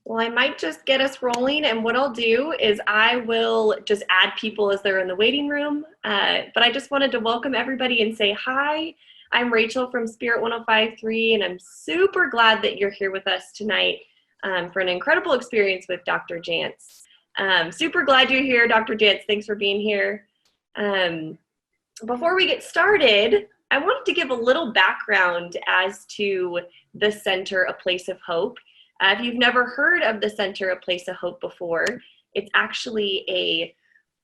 Well, I might just get us rolling, and what I'll do is I will just add people as they're in the waiting room. But I just wanted to welcome everybody and say hi. I'm Rachel from Spirit 105.3, and I'm super glad that you're here with us tonight for an incredible experience with Dr. Jantz. Super glad you're here, Dr. Jantz. Thanks for being here. Before we get started, I wanted to give a little background as to the Center, A Place of Hope. If you've never heard of the Center, A Place of Hope before, it's actually a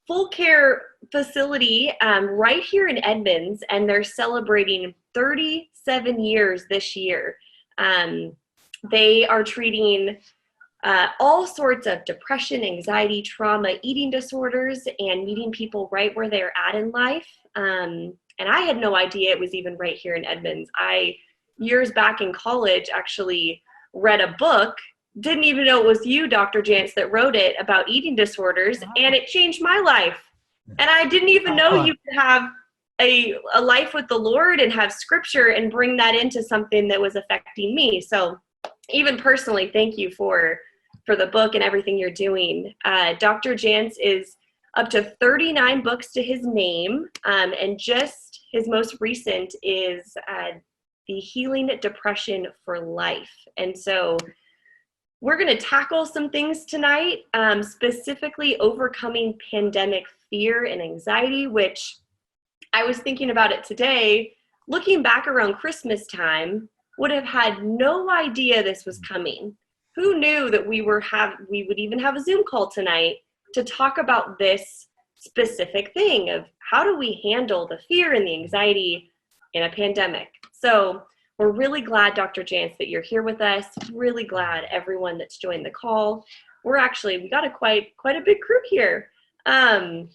full care facility right here in Edmonds, and they're celebrating 37 years this year. They are treating all sorts of depression, anxiety, trauma, eating disorders, and meeting people right where they're at in life. And I had no idea it was even right here in Edmonds. Years back in college, actually read a book, didn't even know it was you, Dr. Jantz, that wrote it about eating disorders, and it changed my life. And I didn't even know you could have a life with the Lord and have scripture and bring that into something that was affecting me. So even personally, thank you for the book and everything you're doing. Dr. Jantz is up to 39 books to his name, and just his most recent is the Healing Depression for Life. And so we're going to tackle some things tonight, specifically overcoming pandemic fear and anxiety, which I was thinking about it today, looking back around Christmas time, would have had no idea this was coming. Who knew that we would even have a Zoom call tonight to talk about this specific thing of how do we handle the fear and the anxiety in a pandemic. So we're really glad, Dr. Jantz, that you're here with us. Really glad everyone that's joined the call. We got quite a big crew here. A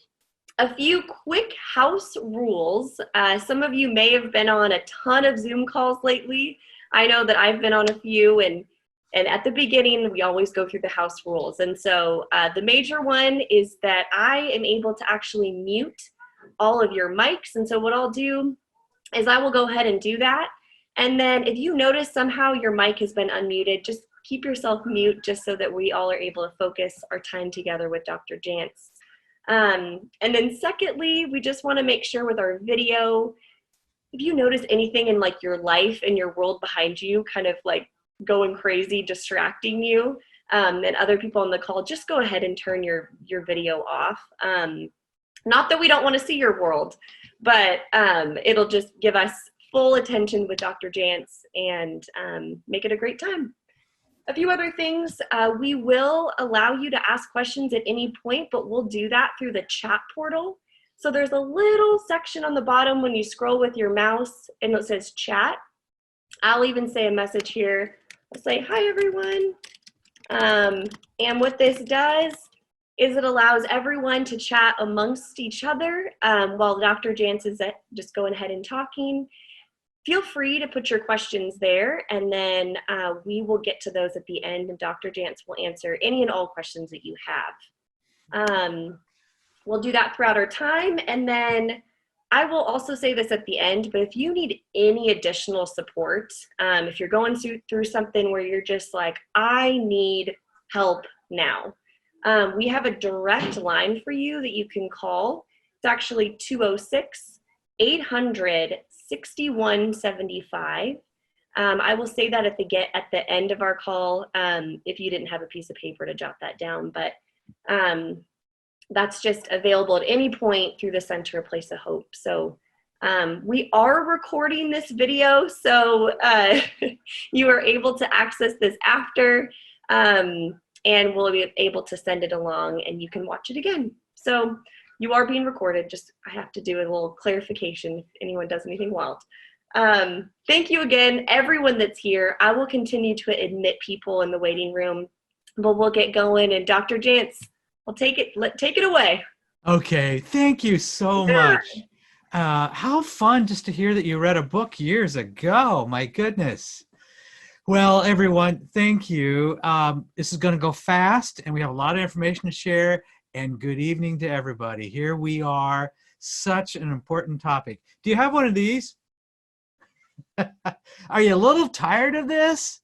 few quick house rules. Some of you may have been on a ton of Zoom calls lately. I know that I've been on a few, and at the beginning, we always go through the house rules. And so the major one is that I am able to actually mute all of your mics. And so what I'll do is I will go ahead and do that. And then if you notice somehow your mic has been unmuted, just keep yourself mute just so that we all are able to focus our time together with Dr. Jantz. And then secondly, we just want to make sure with our video, if you notice anything in like your life and your world behind you kind of like going crazy, distracting you, and other people on the call, just go ahead and turn your video off. Not that we don't want to see your world, but it'll just give us full attention with Dr. Jantz and make it a great time. A few other things, we will allow you to ask questions at any point, but we'll do that through the chat portal. So there's a little section on the bottom when you scroll with your mouse and it says chat. I'll even say a message here. I'll say, hi everyone. And what this does is it allows everyone to chat amongst each other while Dr. Jantz is just going ahead and talking. Feel free to put your questions there, and then we will get to those at the end, and Dr. Jantz will answer any and all questions that you have. We'll do that throughout our time, and then I will also say this at the end, but if you need any additional support, if you're going through something where you're just like, I need help now, we have a direct line for you that you can call. It's actually 206-800-6175. I will say that at the end of our call, if you didn't have a piece of paper to jot that down, but that's just available at any point through the Center, A Place of Hope. So we are recording this video, so you are able to access this after, and we'll be able to send it along and you can watch it again. So you are being recorded. Just, I have to do a little clarification if anyone does anything wild. Thank you again, everyone that's here. I will continue to admit people in the waiting room, but we'll get going. And Dr. Jantz, I'll take it away. Okay, thank you so much. How fun just to hear that you read a book years ago. My goodness. Well, everyone, thank you. This is going to go fast, and we have a lot of information to share. And good evening to everybody. Here we are. Such an important topic. Do you have one of these? Are you a little tired of this?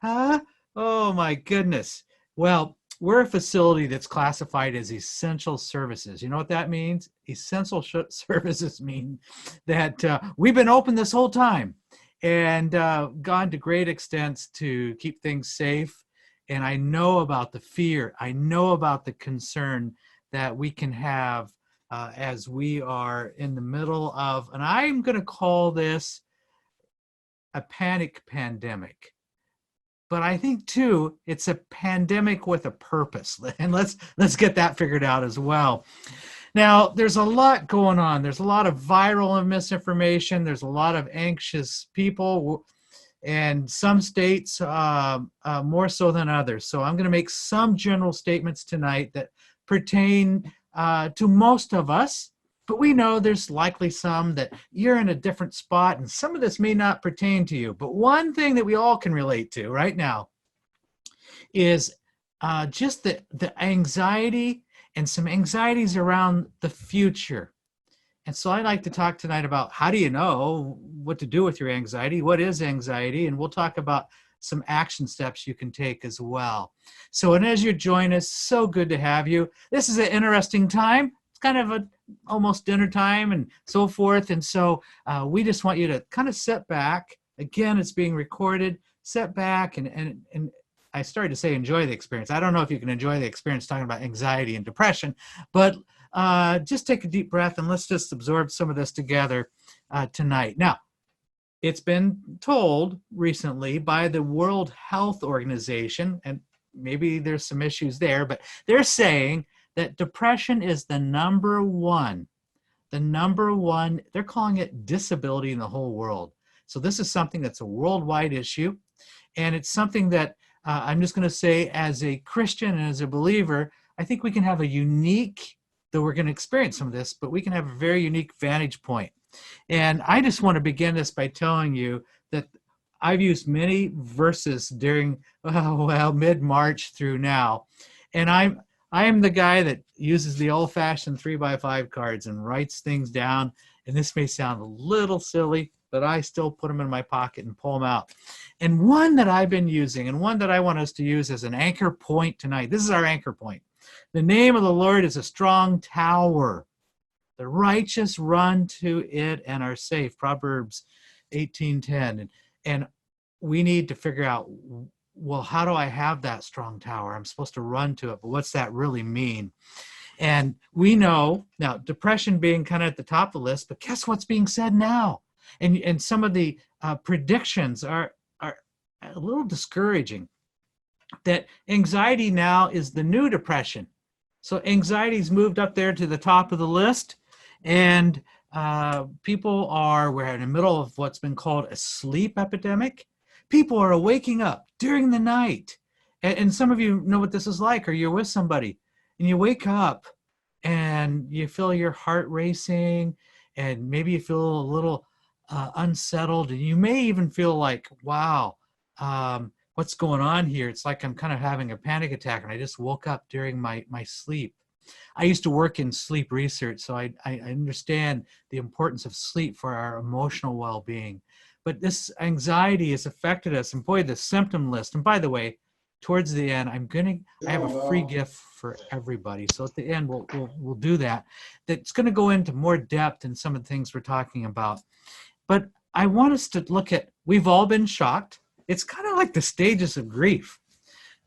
Huh? Oh, my goodness. Well, we're a facility that's classified as essential services. You know what that means? Essential services mean that we've been open this whole time and gone to great extents to keep things safe. And I know about the fear. I know about the concern that we can have as we are in the middle of, and I'm going to call this a panic pandemic. But I think too, it's a pandemic with a purpose, and let's get that figured out as well. Now, there's a lot going on. There's a lot of viral misinformation. There's a lot of anxious people, and some states more so than others. So I'm going to make some general statements tonight that pertain to most of us. But we know there's likely some that you're in a different spot, and some of this may not pertain to you. But one thing that we all can relate to right now is just the anxiety and some anxieties around the future. And so I'd like to talk tonight about how do you know what to do with your anxiety? What is anxiety? And we'll talk about some action steps you can take as well. So, and as you join us, so good to have you. This is an interesting time. It's kind of almost dinner time and so forth. And so we just want you to kind of sit back. Again, it's being recorded. Sit back and I started to say enjoy the experience. I don't know if you can enjoy the experience talking about anxiety and depression, but just take a deep breath and let's just absorb some of this together tonight. Now, it's been told recently by the World Health Organization, and maybe there's some issues there, but they're saying that depression is the number one, they're calling it disability in the whole world. So this is something that's a worldwide issue. And it's something that I'm just going to say as a Christian and as a believer, I think we can have a unique, though we're going to experience some of this, but we can have a very unique vantage point. And I just want to begin this by telling you that I've used many verses during, mid-March through now. And I am the guy that uses the old-fashioned 3x5 cards and writes things down. And this may sound a little silly, but I still put them in my pocket and pull them out. And one that I've been using and one that I want us to use as an anchor point tonight. This is our anchor point. The name of the Lord is a strong tower. The righteous run to it and are safe. Proverbs 18:10. And we need to figure out, well, how do I have that strong tower? I'm supposed to run to it, but what's that really mean? And we know, now, depression being kind of at the top of the list, but guess what's being said now? And some of the predictions are a little discouraging, that anxiety now is the new depression. So anxiety's moved up there to the top of the list, and we're in the middle of what's been called a sleep epidemic. People are waking up during the night. And some of you know what this is like, or you're with somebody and you wake up and you feel your heart racing and maybe you feel a little unsettled, and you may even feel like, wow, what's going on here? It's like I'm kind of having a panic attack and I just woke up during my sleep. I used to work in sleep research, so I understand the importance of sleep for our emotional well-being. But this anxiety has affected us, and boy, the symptom list. And by the way, towards the end, I have a free gift for everybody. So at the end, we'll do that. That's going to go into more depth in some of the things we're talking about. But I want us to look at, we've all been shocked. It's kind of like the stages of grief.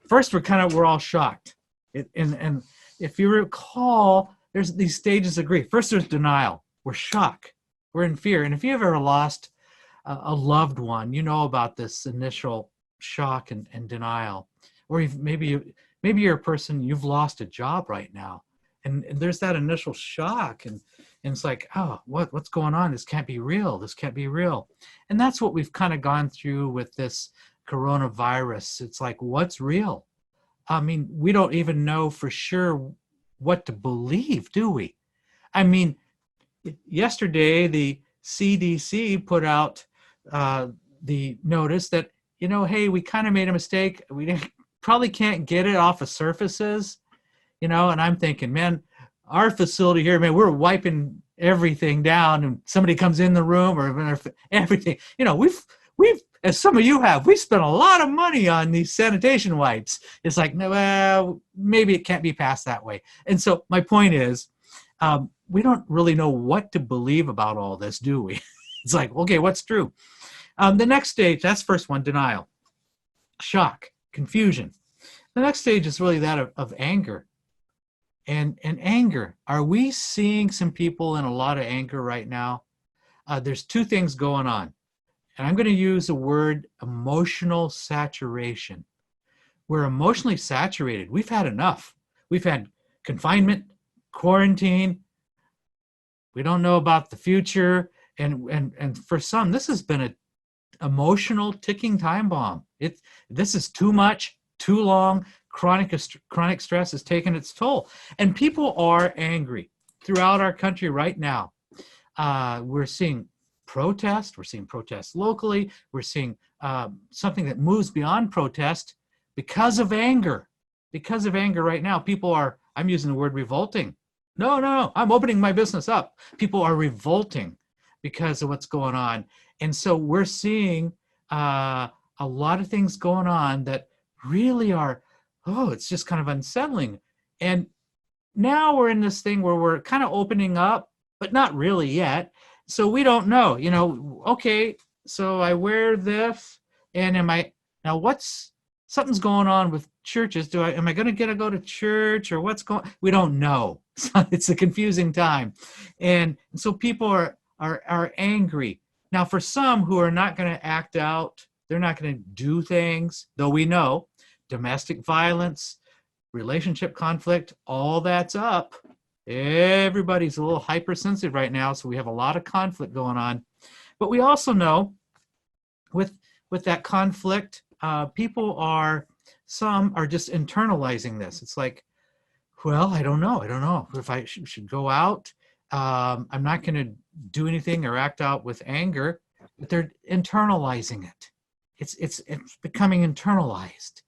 First, we're all shocked. And if you recall, there's these stages of grief. First, there's denial. We're shocked. We're in fear. And if you've ever lost a loved one, you know about this initial shock and denial. Or maybe you're a person, you've lost a job right now. And there's that initial shock. And it's like, oh, what's going on? This can't be real. This can't be real. And that's what we've kind of gone through with this coronavirus. It's like, what's real? I mean, we don't even know for sure what to believe, do we? I mean, yesterday, the CDC put out the notice that, hey, we kind of made a mistake. We probably can't get it off of surfaces, and I'm thinking, man, our facility here, man, we're wiping everything down and somebody comes in the room or everything. as some of you have, we spent a lot of money on these sanitation wipes. It's like, no, well, maybe it can't be passed that way. And so my point is, we don't really know what to believe about all this, do we? It's like, okay, what's true? The next stage, that's first one, denial, shock, confusion. The next stage is really that of anger. And anger, are we seeing some people in a lot of anger right now? There's two things going on. And I'm going to use the word emotional saturation. We're emotionally saturated. We've had enough. We've had confinement, quarantine. We don't know about the future. And for some, this has been an emotional ticking time bomb. This is too much, too long. Chronic stress has taken its toll. And people are angry throughout our country right now. We're seeing protest. We're seeing protests locally. We're seeing something that moves beyond protest because of anger. Because of anger right now, people are, I'm using the word revolting. No, I'm opening my business up. People are revolting because of what's going on. And so we're seeing a lot of things going on that really are, it's just kind of unsettling. And now we're in this thing where we're kind of opening up, but not really yet. So we don't know, okay, so I wear this, and something's going on with churches. Am I going to go to church, or what's going, we don't know. It's a confusing time. And so people are angry. Now, for some who are not going to act out, they're not going to do things, though we know domestic violence, relationship conflict, all that's up. Everybody's a little hypersensitive right now, so we have a lot of conflict going on. But we also know with that conflict, some are just internalizing this. It's like, well, I don't know if I should go out. I'm not going to do anything or act out with anger, but they're internalizing it. It's becoming internalized.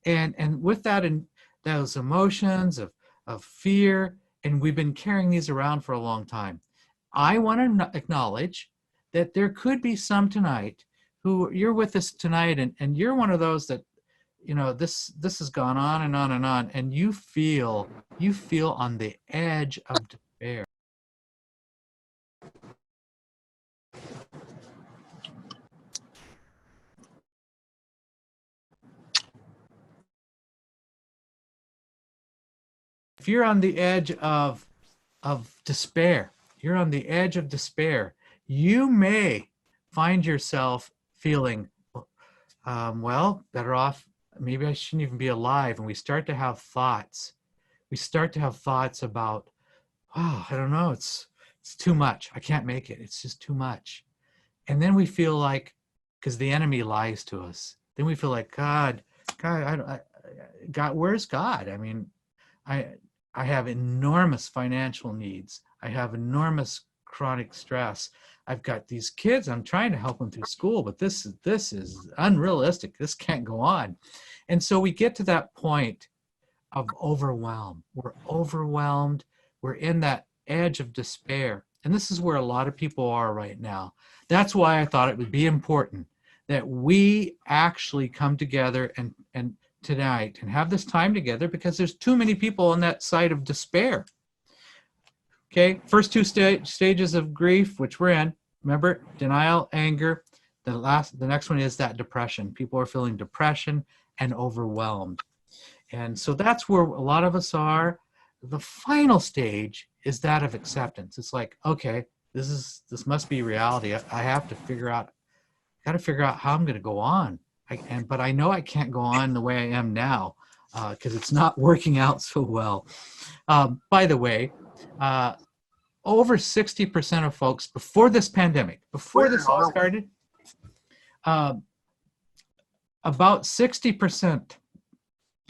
And with that, and those emotions of fear, and we've been carrying these around for a long time. I want to acknowledge that there could be some tonight who you're with us tonight, and you're one of those that, this has gone on and on and on, and you feel on the edge of despair. If you're on the edge of despair, you may find yourself feeling, well, better off, maybe I shouldn't even be alive. And we start to have thoughts. About, I don't know, it's too much. I can't make it. It's just too much. And then we feel like, because the enemy lies to us, then we feel like, God, where's God? I mean, I have enormous financial needs. I have enormous chronic stress. I've got these kids. I'm trying to help them through school, but this is unrealistic. This can't go on. And so we get to that point of overwhelm. We're overwhelmed. We're in that edge of despair. And this is where a lot of people are right now. That's why I thought it would be important that we actually come together and tonight and have this time together, because there's too many people on that side of despair. Okay, first two stages of grief, which we're in, remember, denial, anger. The next one is that depression. People are feeling depression and overwhelmed. And so that's where a lot of us are. The final stage is that of acceptance. It's like, okay, this must be reality. I have to figure out how I'm going to go on. But I know I can't go on the way I am now, because it's not working out so well. By the way, over 60% of folks before this pandemic, before this all started, about 60%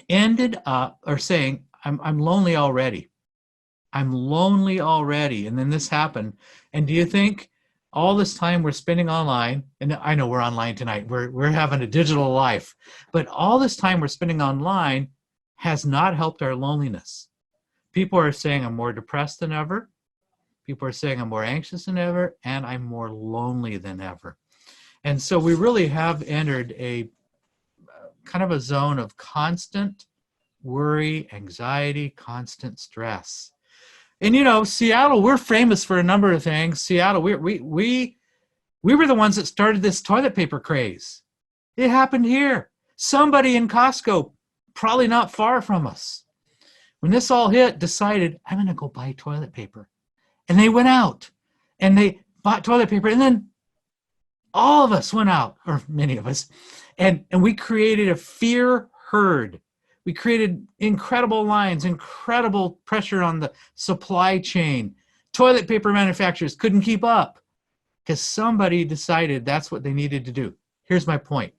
ended up or saying, I'm lonely already. I'm lonely already. And then this happened. And do you think all this time we're spending online, and I know we're online tonight, we're having a digital life, but all this time we're spending online has not helped our loneliness. People are saying I'm more depressed than ever. People are saying I'm more anxious than ever, and I'm more lonely than ever. And so we really have entered a kind of a zone of constant worry, anxiety, constant stress. And you know, Seattle, we're famous for a number of things. Seattle, we were the ones that started this toilet paper craze. It happened here. Somebody in Costco, probably not far from us, when this all hit, decided, I'm going to go buy toilet paper. And they went out and they bought toilet paper. And then all of us went out, or many of us, and we created a fear herd. We created incredible lines, incredible pressure on the supply chain. Toilet paper manufacturers couldn't keep up because somebody decided that's what they needed to do. Here's my point.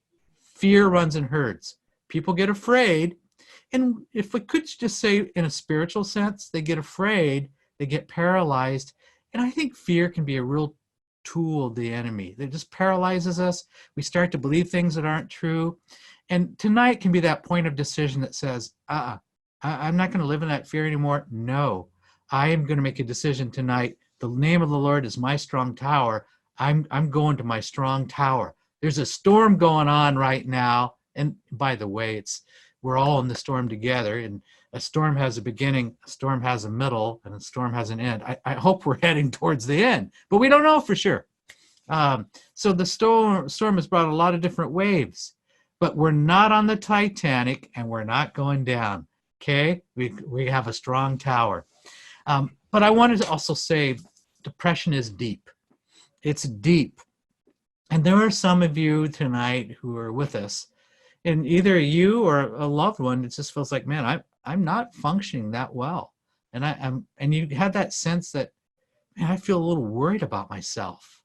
Fear runs in herds. People get afraid. And if we could just say in a spiritual sense, they get afraid, they get paralyzed. And I think fear can be a real tool of the enemy. That just paralyzes us. We start to believe things that aren't true. And tonight can be that point of decision that says, I'm not going to live in that fear anymore. No, I am going to make a decision tonight. The name of the Lord is my strong tower. I'm going to my strong tower. There's a storm going on right now. And by the way, we're all in the storm together, and a storm has a beginning, a storm has a middle, and a storm has an end. I hope we're heading towards the end, but we don't know for sure. So the storm has brought a lot of different waves, but we're not on the Titanic and we're not going down. Okay, we have a strong tower. But I wanted to also say depression is deep. It's deep. And there are some of you tonight who are with us, and either you or a loved one, it just feels like, man, I'm not functioning that well. And you had that sense that, man, I feel a little worried about myself.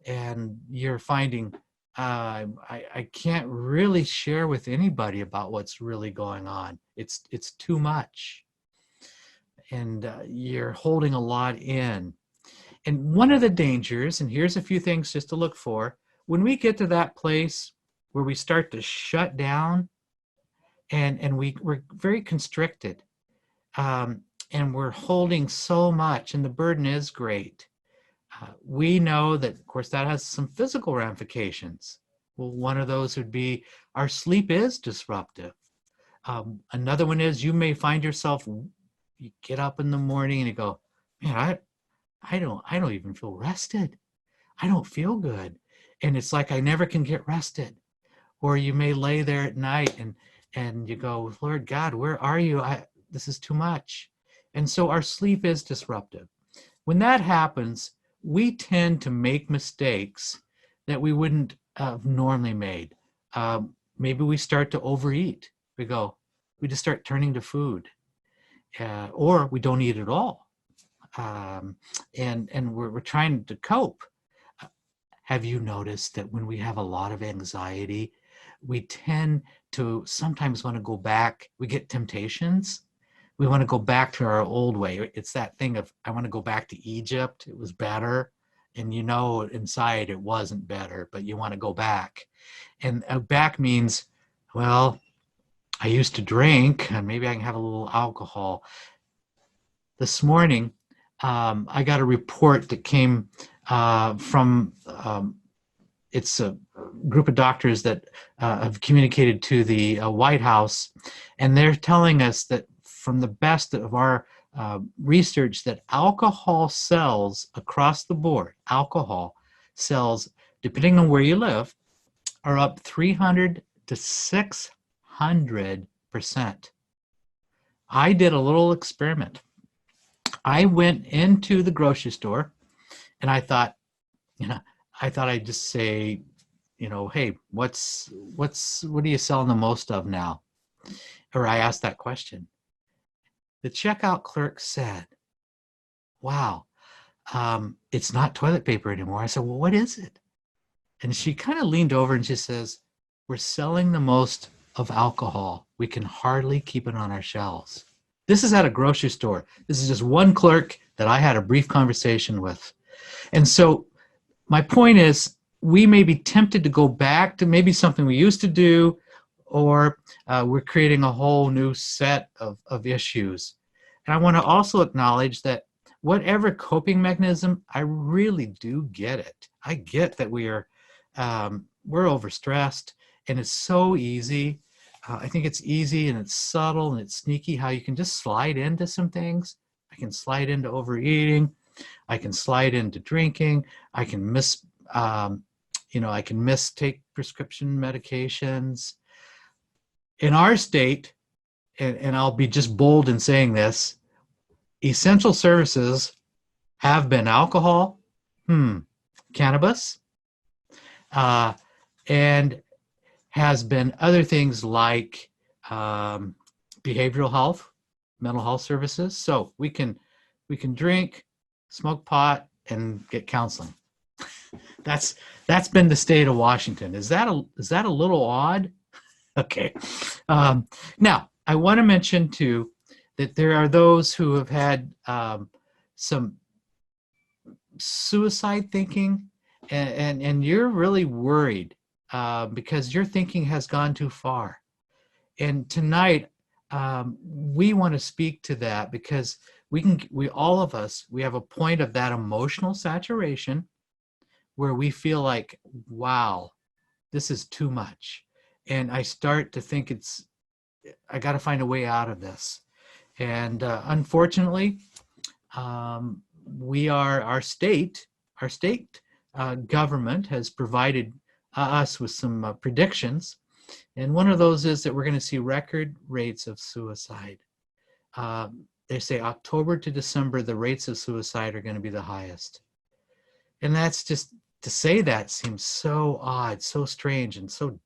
And you're finding, I can't really share with anybody about what's really going on. It's too much. And you're holding a lot in. And one of the dangers, and here's a few things just to look for, when we get to that place where we start to shut down and we're very constricted, and we're holding so much, and the burden is great. We know that, of course, that has some physical ramifications. Well, one of those would be our sleep is disruptive. Another one is you may find yourself, you get up in the morning and you go, man, I don't even feel rested. I don't feel good. And it's like I never can get rested. Or you may lay there at night and you go, Lord God, where are you? This is too much. And so our sleep is disruptive. When that happens, we tend to make mistakes that we wouldn't have normally made. Maybe we start to overeat. We just start turning to food. Or we don't eat at all. And we're trying to cope. Have you noticed that when we have a lot of anxiety, we tend to sometimes want to go back? We get temptations. We want to go back to our old way. It's that thing of, I want to go back to Egypt. It was better. And you know, inside it wasn't better, but you want to go back. And back means, well, I used to drink and maybe I can have a little alcohol. This morning, I got a report that came from, it's a group of doctors that have communicated to the White House, and they're telling us that from the best of our research that alcohol sells across the board, alcohol sells, depending on where you live, are up 300 to 600%. I did a little experiment. I went into the grocery store and I thought I'd just say, hey, what are you selling the most of now? Or I asked that question. The checkout clerk said, wow, it's not toilet paper anymore. I said, well, what is it? And she kind of leaned over and she says, we're selling the most of alcohol. We can hardly keep it on our shelves. This is at a grocery store. This is just one clerk that I had a brief conversation with. And so my point is, we may be tempted to go back to maybe something we used to do, or we're creating a whole new set of issues. And I want to also acknowledge that whatever coping mechanism, I really do get it. I get that we are we're overstressed, and it's so easy. I think it's easy and it's subtle and it's sneaky how you can just slide into some things. I can slide into overeating. I can slide into drinking. I can I can mistake prescription medications. In our state, and I'll be just bold in saying this, essential services have been alcohol, cannabis, and has been other things like behavioral health, mental health services. So we can drink, smoke pot, and get counseling. That's been the state of Washington. Is that a little odd? Okay. Now I want to mention too that there are those who have had some suicide thinking, and you're really worried because your thinking has gone too far. And tonight, we want to speak to that because all of us have a point of that emotional saturation where we feel like, wow, this is too much. And I start to think I got to find a way out of this. And unfortunately, our state government has provided us with some predictions. And one of those is that we're going to see record rates of suicide. They say October to December, the rates of suicide are going to be the highest. And that's just, to say that seems so odd, so strange, and so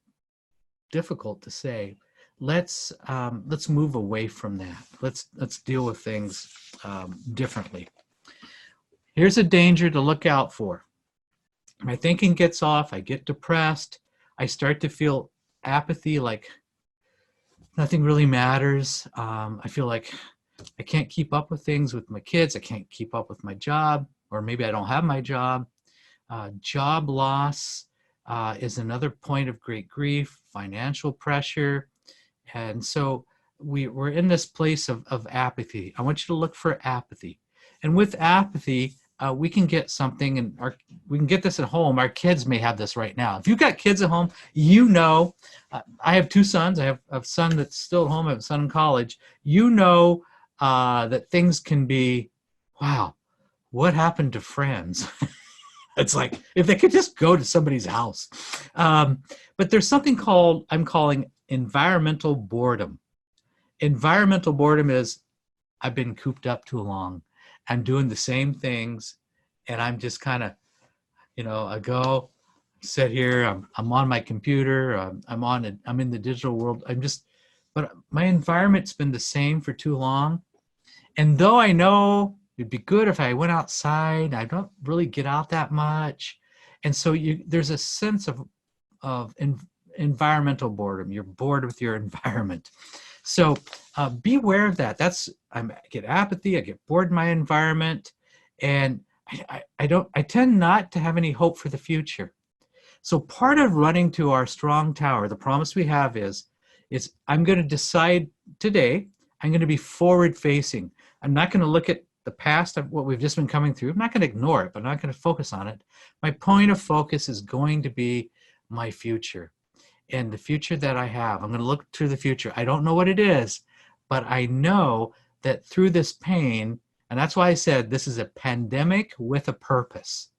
difficult to say. Let's move away from that. Let's deal with things differently. Here's a danger to look out for. My thinking gets off. I get depressed. I start to feel apathy, like nothing really matters. I feel like I can't keep up with things with my kids. I can't keep up with my job, or maybe I don't have my job. Job loss is another point of great grief, financial pressure. And so we're in this place of apathy. I want you to look for apathy. And with apathy, we can get something, and we can get this at home. Our kids may have this right now. If you've got kids at home, I have two sons. I have a son that's still at home. I have a son in college. That things can be, wow, what happened to friends? It's like, if they could just go to somebody's house. But there's something I'm calling environmental boredom. Environmental boredom is, I've been cooped up too long. I'm doing the same things, and I'm just kind of, I go, sit here, I'm on my computer, I'm in the digital world. But my environment's been the same for too long. And though I know it'd be good if I went outside, I don't really get out that much. And so there's a sense of environmental boredom. You're bored with your environment. So beware of that. I get apathy, I get bored in my environment, and I tend not to have any hope for the future. So part of running to our strong tower, the promise we have is I'm going to decide today, I'm going to be forward facing. I'm not going to look at the past of what we've just been coming through. I'm not going to ignore it, but I'm not going to focus on it. My point of focus is going to be my future. And the future that I have, I'm going to look to the future. I don't know what it is, but I know that through this pain, and that's why I said this is a pandemic with a purpose.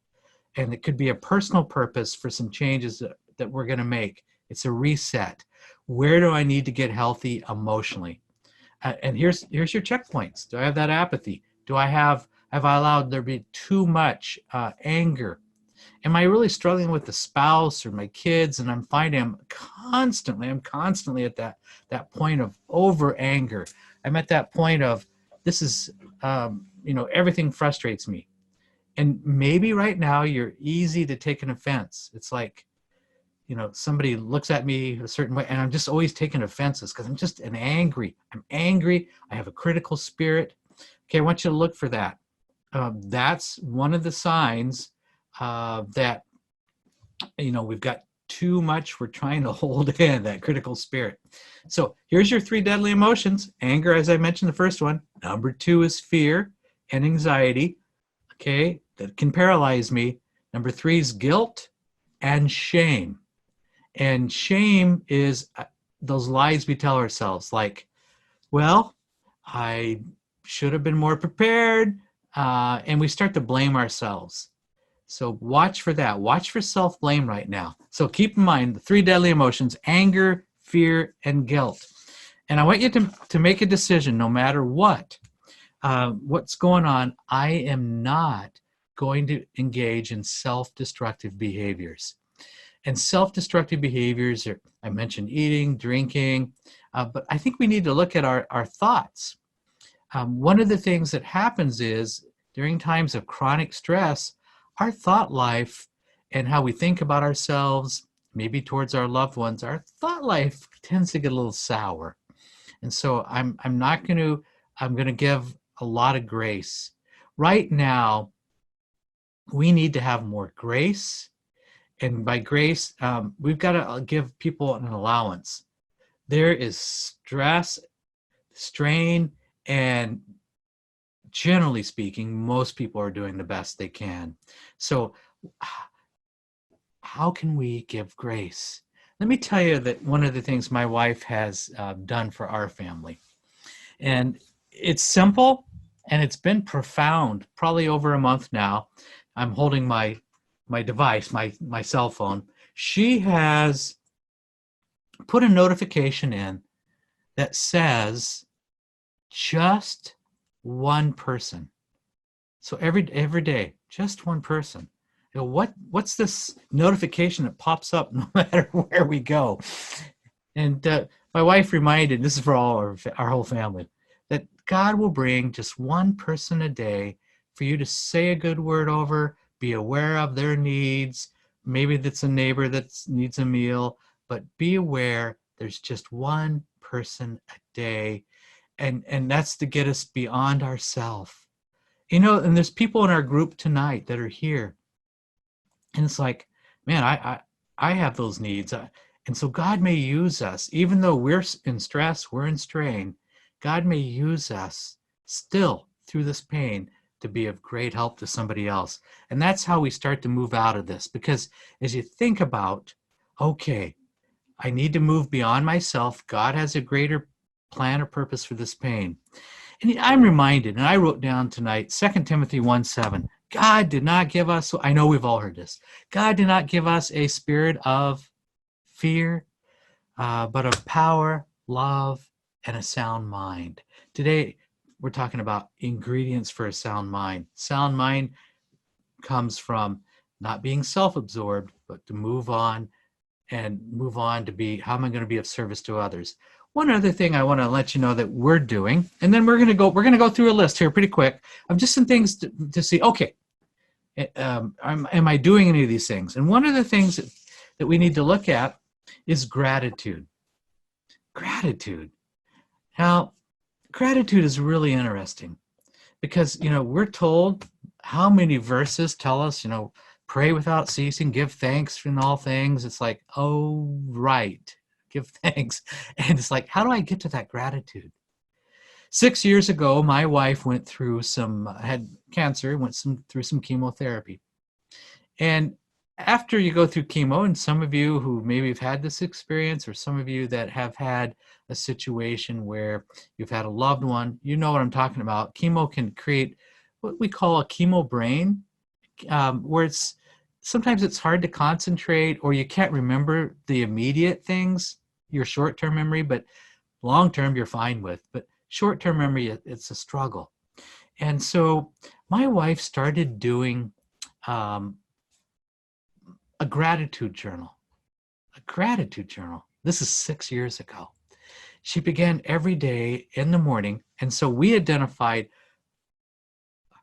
And it could be a personal purpose for some changes that we're going to make. It's a reset. Where do I need to get healthy emotionally? And here's your checkpoints. Do I have that apathy? Have I allowed there be too much anger? Am I really struggling with the spouse or my kids? And I'm finding I'm constantly at that point of over anger. I'm at that point of, this is, everything frustrates me. And maybe right now you're easy to take an offense. It's like, somebody looks at me a certain way, and I'm just always taking offenses because I'm just angry. I'm angry. I have a critical spirit. Okay, I want you to look for that. That's one of the signs that, we've got too much we're trying to hold in, that critical spirit. So here's your 3 deadly emotions. Anger, as I mentioned, the first one. Number 2 is fear and anxiety. Okay, that can paralyze me. Number 3 is guilt. and shame. And shame is those lies we tell ourselves, like, well, I should have been more prepared. And we start to blame ourselves. So watch for that. Watch for self-blame right now. So keep in mind the three deadly emotions: anger, fear, and guilt. And I want you to make a decision no matter what's going on. I am not going to engage in self-destructive behaviors. And self-destructive behaviors are, I mentioned eating, drinking, but I think we need to look at our thoughts. One of the things that happens is during times of chronic stress, our thought life and how we think about ourselves, maybe towards our loved ones, our thought life tends to get a little sour. And so I'm going to give a lot of grace. Right now, we need to have more grace. And by grace, we've got to give people an allowance. There is stress, strain, and generally speaking, most people are doing the best they can. So how can we give grace? Let me tell you that one of the things my wife has done for our family, and it's simple and it's been profound, probably over a month now. I'm holding my device, my cell phone. She has put a notification in that says just one person. So every day, just one person. You know, what's this notification that pops up no matter where we go? And my wife reminded, this is for all our whole family, that God will bring just one person a day for you to say a good word over, be aware of their needs. Maybe that's a neighbor that needs a meal, but be aware there's just one person a day. And that's to get us beyond ourselves. You know, and there's people in our group tonight that are here. And it's like, man, I have those needs. And so God may use us, even though we're in stress, we're in strain, God may use us still through this pain to be of great help to somebody else. And that's how we start to move out of this. Because as you think about, okay, I need to move beyond myself. God has a greater plan or purpose for this pain. And I'm reminded, and I wrote down tonight, 2 Timothy 1:7. God did not give us, I know we've all heard this, God did not give us a spirit of fear, but of power, love, and a sound mind. Today, we're talking about ingredients for a sound mind. Sound mind comes from not being self-absorbed, but to move on to be, how am I going to be of service to others? One other thing I want to let you know that we're doing, and then we're going to go through a list here pretty quick of just some things to see, okay, am I doing any of these things? And one of the things that we need to look at is gratitude. Gratitude. Now, gratitude is really interesting because, you know, we're told how many verses tell us, you know, pray without ceasing, give thanks in all things. It's like, oh, right, give thanks. And it's like, how do I get to that gratitude? 6 years ago, my wife had cancer, through some chemotherapy. And after you go through chemo, and some of you who maybe have had this experience, or some of you that have had a situation where you've had a loved one, you know what I'm talking about. Chemo can create what we call a chemo brain, where sometimes it's hard to concentrate, or you can't remember the immediate things, your short-term memory, but long-term you're fine with. But short-term memory, it's a struggle. And so my wife started doing a gratitude journal. This is 6 years ago. She began every day in the morning. And so we identified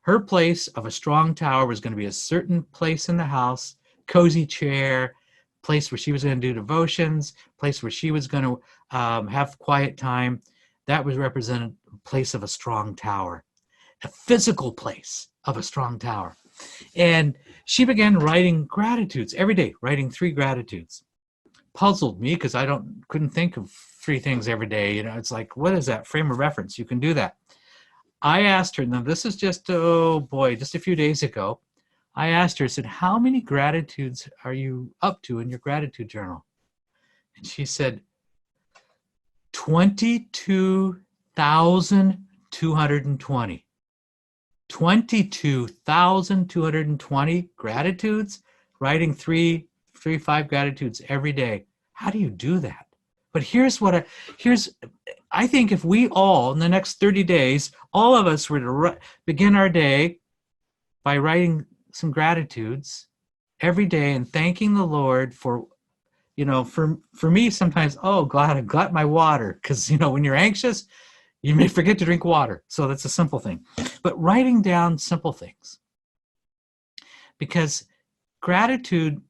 her place of a strong tower was going to be a certain place in the house, cozy chair, place where she was going to do devotions, place where she was going to have quiet time. That was represented a place of a strong tower, a physical place of a strong tower. And she began writing gratitudes every day, writing 3 gratitudes. Puzzled me because I couldn't think of 3 things every day. You know, it's like, what is that frame of reference? You can do that. I asked her, now this is just a few days ago. I asked her, I said, how many gratitudes are you up to in your gratitude journal? And she said, 22,220. 22,220 gratitudes, writing three, 5 gratitudes every day. How do you do that? But I think if we all, in the next 30 days, all of us were to begin our day by writing some gratitudes every day and thanking the Lord for, for me sometimes, oh God, I've got my water. Because, when you're anxious, you may forget to drink water. So that's a simple thing. But writing down simple things. Because gratitude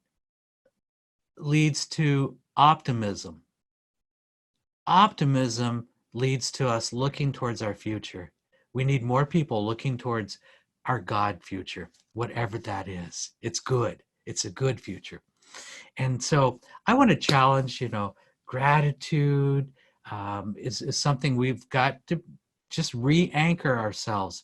leads to optimism. Optimism leads to us looking towards our future. We need more people looking towards our God future, whatever that is. It's good. It's a good future. And so I want to challenge, gratitude is something we've got to just re-anchor ourselves.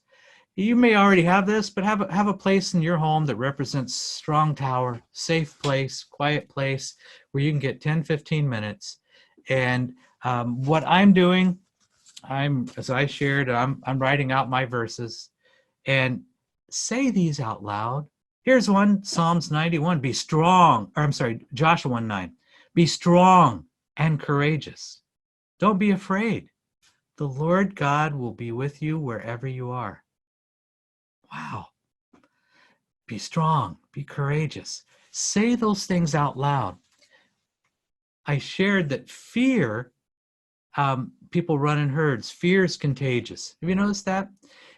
You may already have this, but have a place in your home that represents strong tower, safe place, quiet place, where you can get 10, 15 minutes. And what I'm doing, as I shared, I'm writing out my verses and say these out loud. Here's one, Psalms 91, be strong, or I'm sorry, Joshua 1:9, be strong and courageous. Don't be afraid. The Lord God will be with you wherever you are. Wow. Be strong, be courageous. Say those things out loud. I shared that fear, people run in herds. Fear is contagious. Have you noticed that?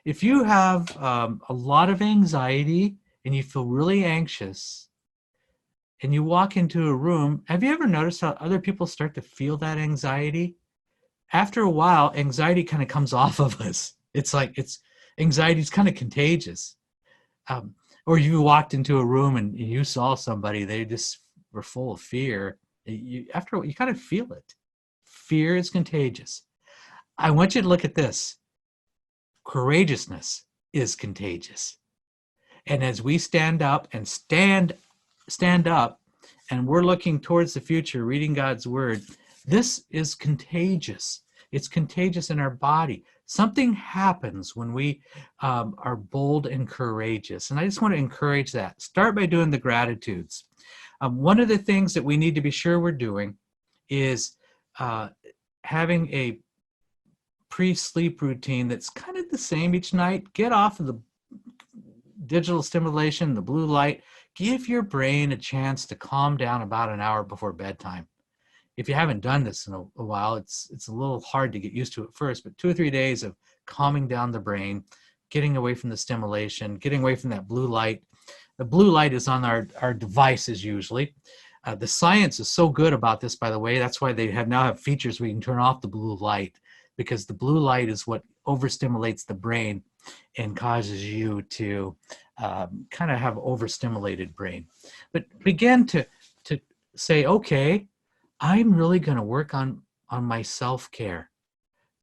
If you have a lot of anxiety and you feel really anxious and you walk into a room, have you ever noticed how other people start to feel that anxiety? After a while, anxiety kind of comes off of us. It's like anxiety is kind of contagious. Or you walked into a room and you saw somebody, they just were full of fear. After a while, you kind of feel it. Fear is contagious. I want you to look at this. Courageousness is contagious. And as we stand up and stand up, and we're looking towards the future, reading God's word, this is contagious. It's contagious in our body. Something happens when we are bold and courageous. And I just want to encourage that. Start by doing the gratitudes. One of the things that we need to be sure we're doing is having a pre-sleep routine that's kind of the same each night. Get off of the digital stimulation, the blue light. Give your brain a chance to calm down about an hour before bedtime. If you haven't done this in a while, it's a little hard to get used to at first, but 2 or 3 days of calming down the brain, getting away from the stimulation, getting away from that blue light. The blue light is on our devices usually. The science is so good about this, by the way. That's why they now have features where you can turn off the blue light, because the blue light is what overstimulates the brain and causes you to kind of have overstimulated brain. But begin to say, okay, I'm really going to work on my self-care.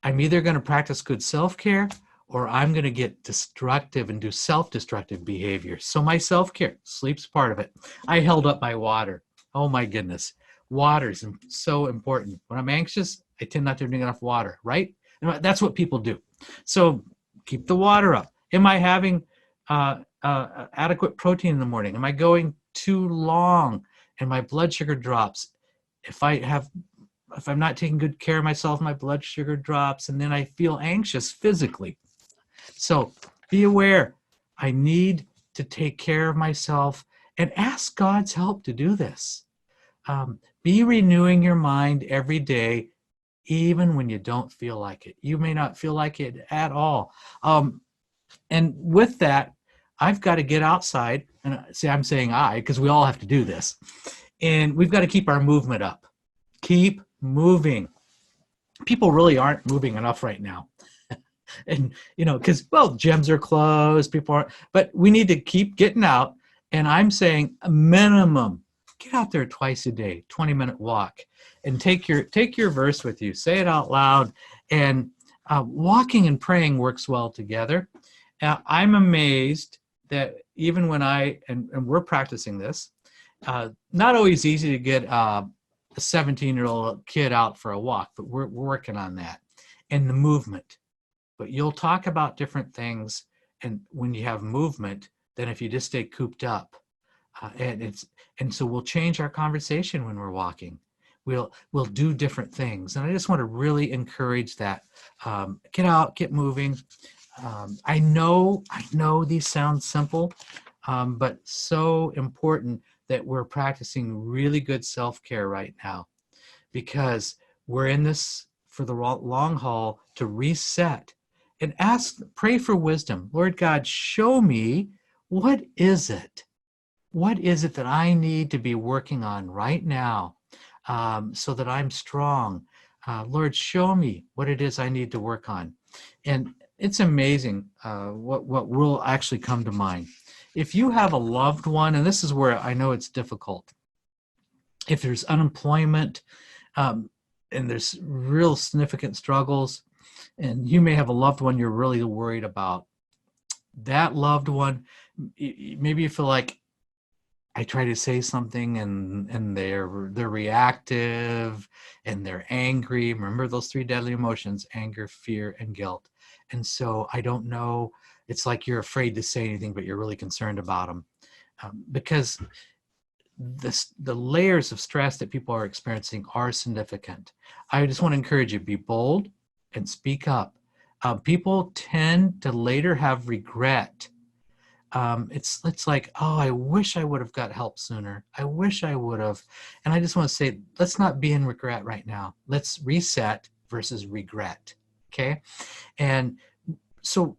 I'm either going to practice good self-care or I'm going to get destructive and do self-destructive behavior. So my self-care, sleep's part of it. I held up my water. Oh my goodness. Water is so important. When I'm anxious, I tend not to drink enough water, right? And that's what people do. So keep the water up. Am I having adequate protein in the morning? Am I going too long and my blood sugar drops? If I'm not taking good care of myself, my blood sugar drops, and then I feel anxious physically. So be aware. I need to take care of myself and ask God's help to do this. Be renewing your mind every day, even when you don't feel like it. You may not feel like it at all. And with that, I've got to get outside. And see, I'm saying because we all have to do this. And we've got to keep our movement up. Keep moving. People really aren't moving enough right now. And, because, gyms are closed, people aren't, but we need to keep getting out. And I'm saying a minimum, get out there twice a day, 20-minute walk, and take your verse with you. Say it out loud. And walking and praying works well together. I'm amazed that even when and we're practicing this, not always easy to get a 17-year-old kid out for a walk, but we're working on that. And the movement. But you'll talk about different things, and when you have movement, than if you just stay cooped up. And so we'll change our conversation when we're walking. We'll do different things, and I just want to really encourage that. Get out, get moving. I know these sound simple, but so important that we're practicing really good self-care right now, because we're in this for the long haul to reset and pray for wisdom. Lord God, show me, what is it? What is it that I need to be working on right now, so that I'm strong? Lord, show me what it is I need to work on. And it's amazing what will actually come to mind. If you have a loved one, and this is where I know it's difficult, if there's unemployment, and there's real significant struggles, and you may have a loved one you're really worried about, that loved one, maybe you feel like, I try to say something and they're reactive and they're angry. Remember those 3 deadly emotions: anger, fear, and guilt. And so I don't know, it's like you're afraid to say anything, but you're really concerned about them, because the layers of stress that people are experiencing are significant. I just want to encourage you, be bold and speak up. People tend to later have regret. It's like, oh, I wish I would have got help sooner. I wish I would have. And I just want to say, let's not be in regret right now. Let's reset versus regret. Okay. And so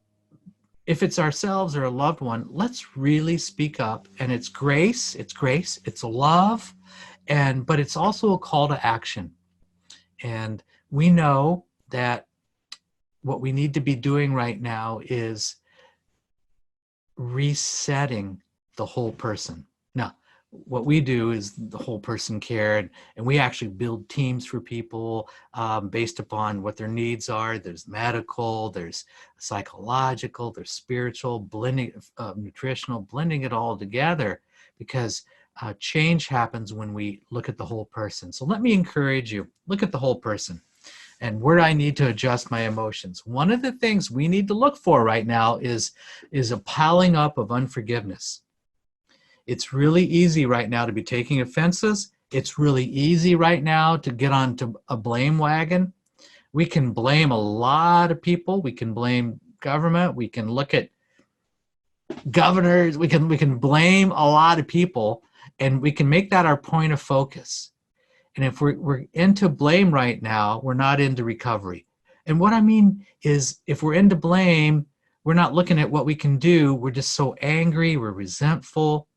if it's ourselves or a loved one, let's really speak up. And it's grace, it's love, but it's also a call to action. And we know that what we need to be doing right now is resetting the whole person. Now, what we do is the whole person care, and we actually build teams for people based upon what their needs are. There's medical, there's psychological, there's spiritual, blending, nutritional, blending it all together, because change happens when we look at the whole person. So let me encourage you, look at the whole person. And where do I need to adjust my emotions? One of the things we need to look for right now is a piling up of unforgiveness. It's really easy right now to be taking offenses. It's really easy right now to get onto a blame wagon. We can blame a lot of people. We can blame government. We can look at governors. We can blame a lot of people, and we can make that our point of focus. And if we're into blame right now, we're not into recovery. And what I mean is, if we're into blame, we're not looking at what we can do. We're just so angry, we're resentful.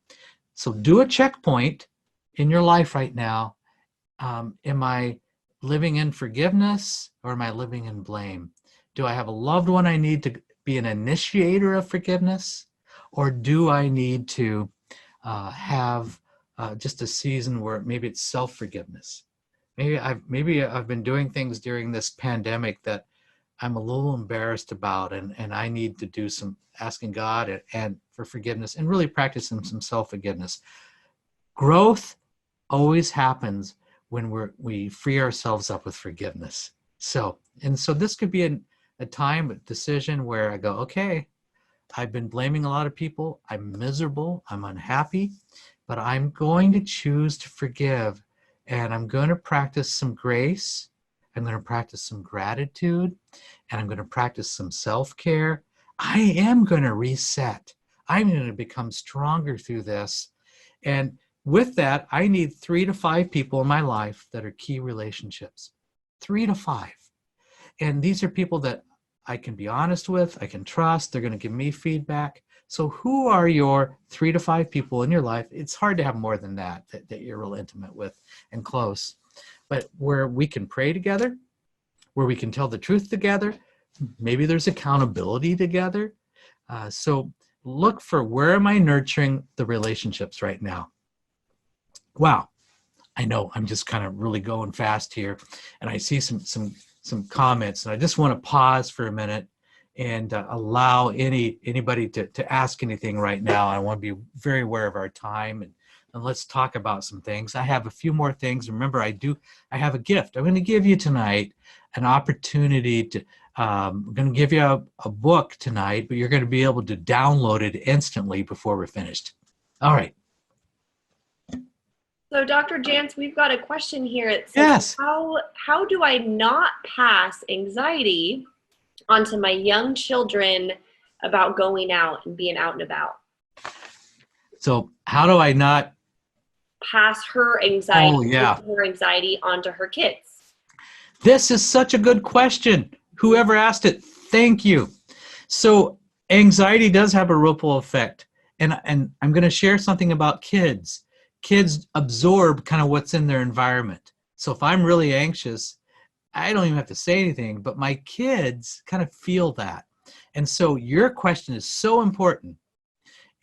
So do a checkpoint in your life right now. Am I living in forgiveness, or am I living in blame? Do I have a loved one I need to be an initiator of forgiveness? Or do I need to have just a season where maybe it's self-forgiveness? Maybe I've been doing things during this pandemic that I'm a little embarrassed about, and I need to do some asking God and for forgiveness, and really practicing some self-forgiveness. Growth always happens when we free ourselves up with forgiveness. So this could be a time, a decision where I go, okay, I've been blaming a lot of people. I'm miserable. I'm unhappy. But I'm going to choose to forgive, and I'm going to practice some grace. I'm going to practice some gratitude, and I'm going to practice some self-care. I am going to reset. I'm going to become stronger through this. And with that, I need 3 to 5 people in my life that are key relationships. 3 to 5. And these are people that I can be honest with, I can trust, they're going to give me feedback. So who are your 3 to 5 people in your life? It's hard to have more than that you're real intimate with and close. But where we can pray together, where we can tell the truth together, maybe there's accountability together. So look for, where am I nurturing the relationships right now? Wow, I know I'm just kind of really going fast here, and I see some comments, and I just want to pause for a minute and allow anybody to ask anything right now. I want to be very aware of our time, and let's talk about some things. I have a few more things. Remember, I have a gift. I'm going to give you tonight an opportunity to, I'm going to give you a book tonight, but you're going to be able to download it instantly before we're finished. All right. So Dr. Jantz, we've got a question here. It says, Yes. how do I not pass anxiety onto my young children about going out and being out and about? So how do I not pass her anxiety, Oh, yeah. her anxiety onto her kids? This is such a good question. Whoever asked it, thank you. So anxiety does have a ripple effect. And I'm going to share something about kids. Kids absorb kind of what's in their environment. So if I'm really anxious, I don't even have to say anything, but my kids kind of feel that. And so your question is so important.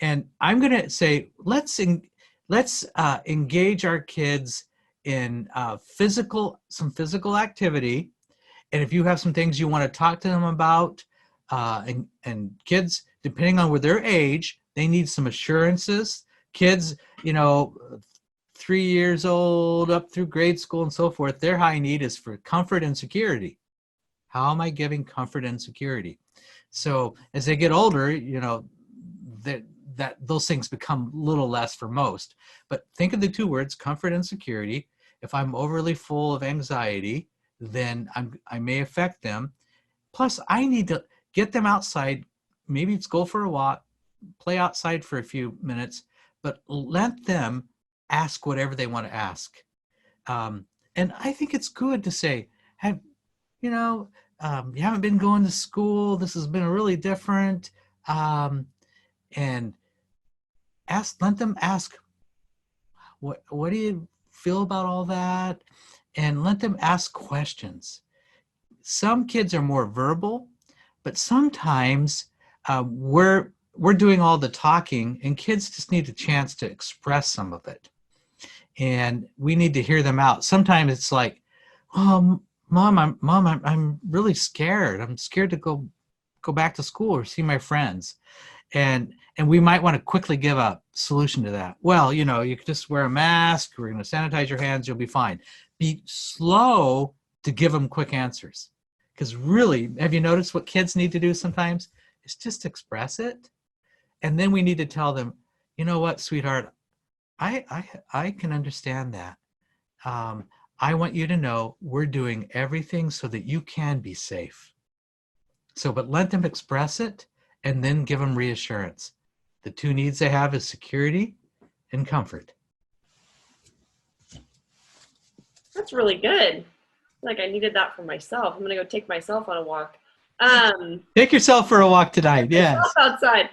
And I'm going to say, let's engage our kids in some physical activity. And if you have some things you want to talk to them about, and kids, depending on their age, they need some assurances. Kids, 3 years old up through grade school and so forth, their high need is for comfort and security. How am I giving comfort and security? So as they get older, that those things become a little less for most. But think of the two words, comfort and security. If I'm overly full of anxiety, then I may affect them. Plus, I need to get them outside. Maybe it's go for a walk, play outside for a few minutes, but let them ask whatever they want to ask. And I think it's good to say, you haven't been going to school. This has been really different. And let them ask, what do you feel about all that? And let them ask questions. Some kids are more verbal, but sometimes we're doing all the talking, and kids just need a chance to express some of it. And we need to hear them out. Sometimes it's like, oh, Mom, I'm really scared. I'm scared to go back to school or see my friends. And we might want to quickly give a solution to that. Well, you could just wear a mask. We're going to sanitize your hands. You'll be fine. Be slow to give them quick answers. Because really, have you noticed what kids need to do sometimes? It's just express it. And then we need to tell them, you know what, sweetheart, I can understand that. I want you to know we're doing everything so that you can be safe. So, but let them express it and then give them reassurance. The two needs they have is security and comfort. That's really good. Like I needed that for myself. I'm going to go take myself on a walk. Take yourself for a walk tonight. Yes. Outside.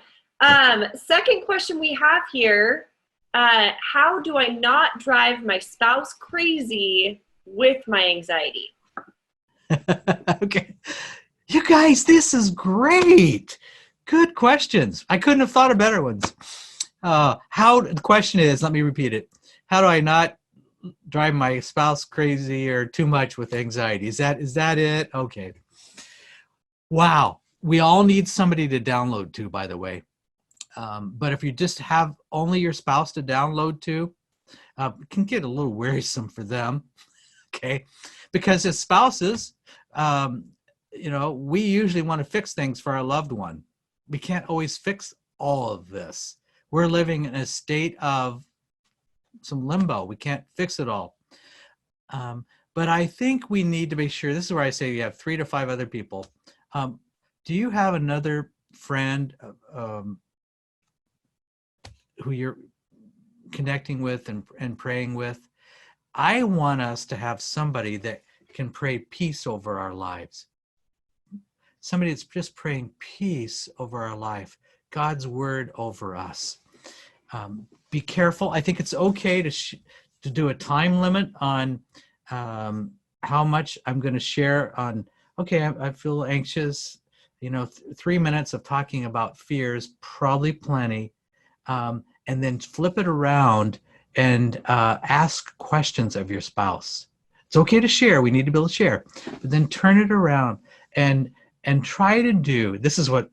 Second question we have here. How do I not drive my spouse crazy with my anxiety? Okay. You guys, this is great. Good questions. I couldn't have thought of better ones. The question is, let me repeat it. How do I not drive my spouse crazy or too much with anxiety? Is that it? Okay. Wow. We all need somebody to download to, by the way. But if you just have only your spouse to download to, it can get a little wearisome for them. Okay. Because as spouses, we usually want to fix things for our loved one. We can't always fix all of this. We're living in a state of some limbo. We can't fix it all. But I think we need to be sure. This is where I say you have 3 to 5 other people. Do you have another friend who you're connecting with and praying with? I want us to have somebody that can pray peace over our lives. Somebody that's just praying peace over our life, God's word over us. Be careful. I think it's okay to do a time limit on how much I'm going to share on, okay, I feel anxious. 3 minutes of talking about fears, probably plenty. And then flip it around and ask questions of your spouse. It's okay to share. We need to be able to share. But then turn it around and and try to do, this is what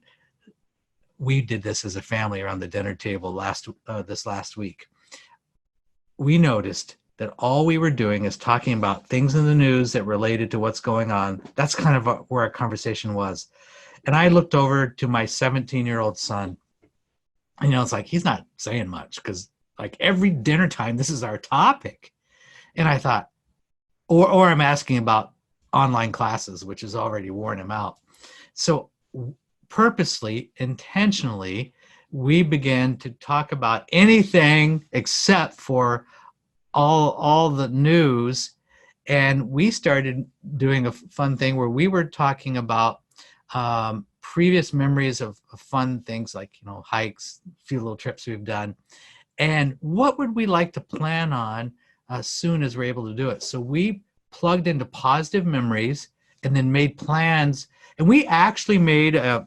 we did this as a family around the dinner table this last week. We noticed that all we were doing is talking about things in the news that related to what's going on. That's kind of where our conversation was. And I looked over to my 17-year-old son, and it's like, he's not saying much because like every dinner time, this is our topic. And I thought, or I'm asking about online classes, which has already worn him out. So purposely, intentionally, we began to talk about anything except for all the news. And we started doing a fun thing where we were talking about previous memories of fun things like, hikes, a few little trips we've done. And what would we like to plan on as soon as we're able to do it? So we plugged into positive memories and then made plans. And we actually made a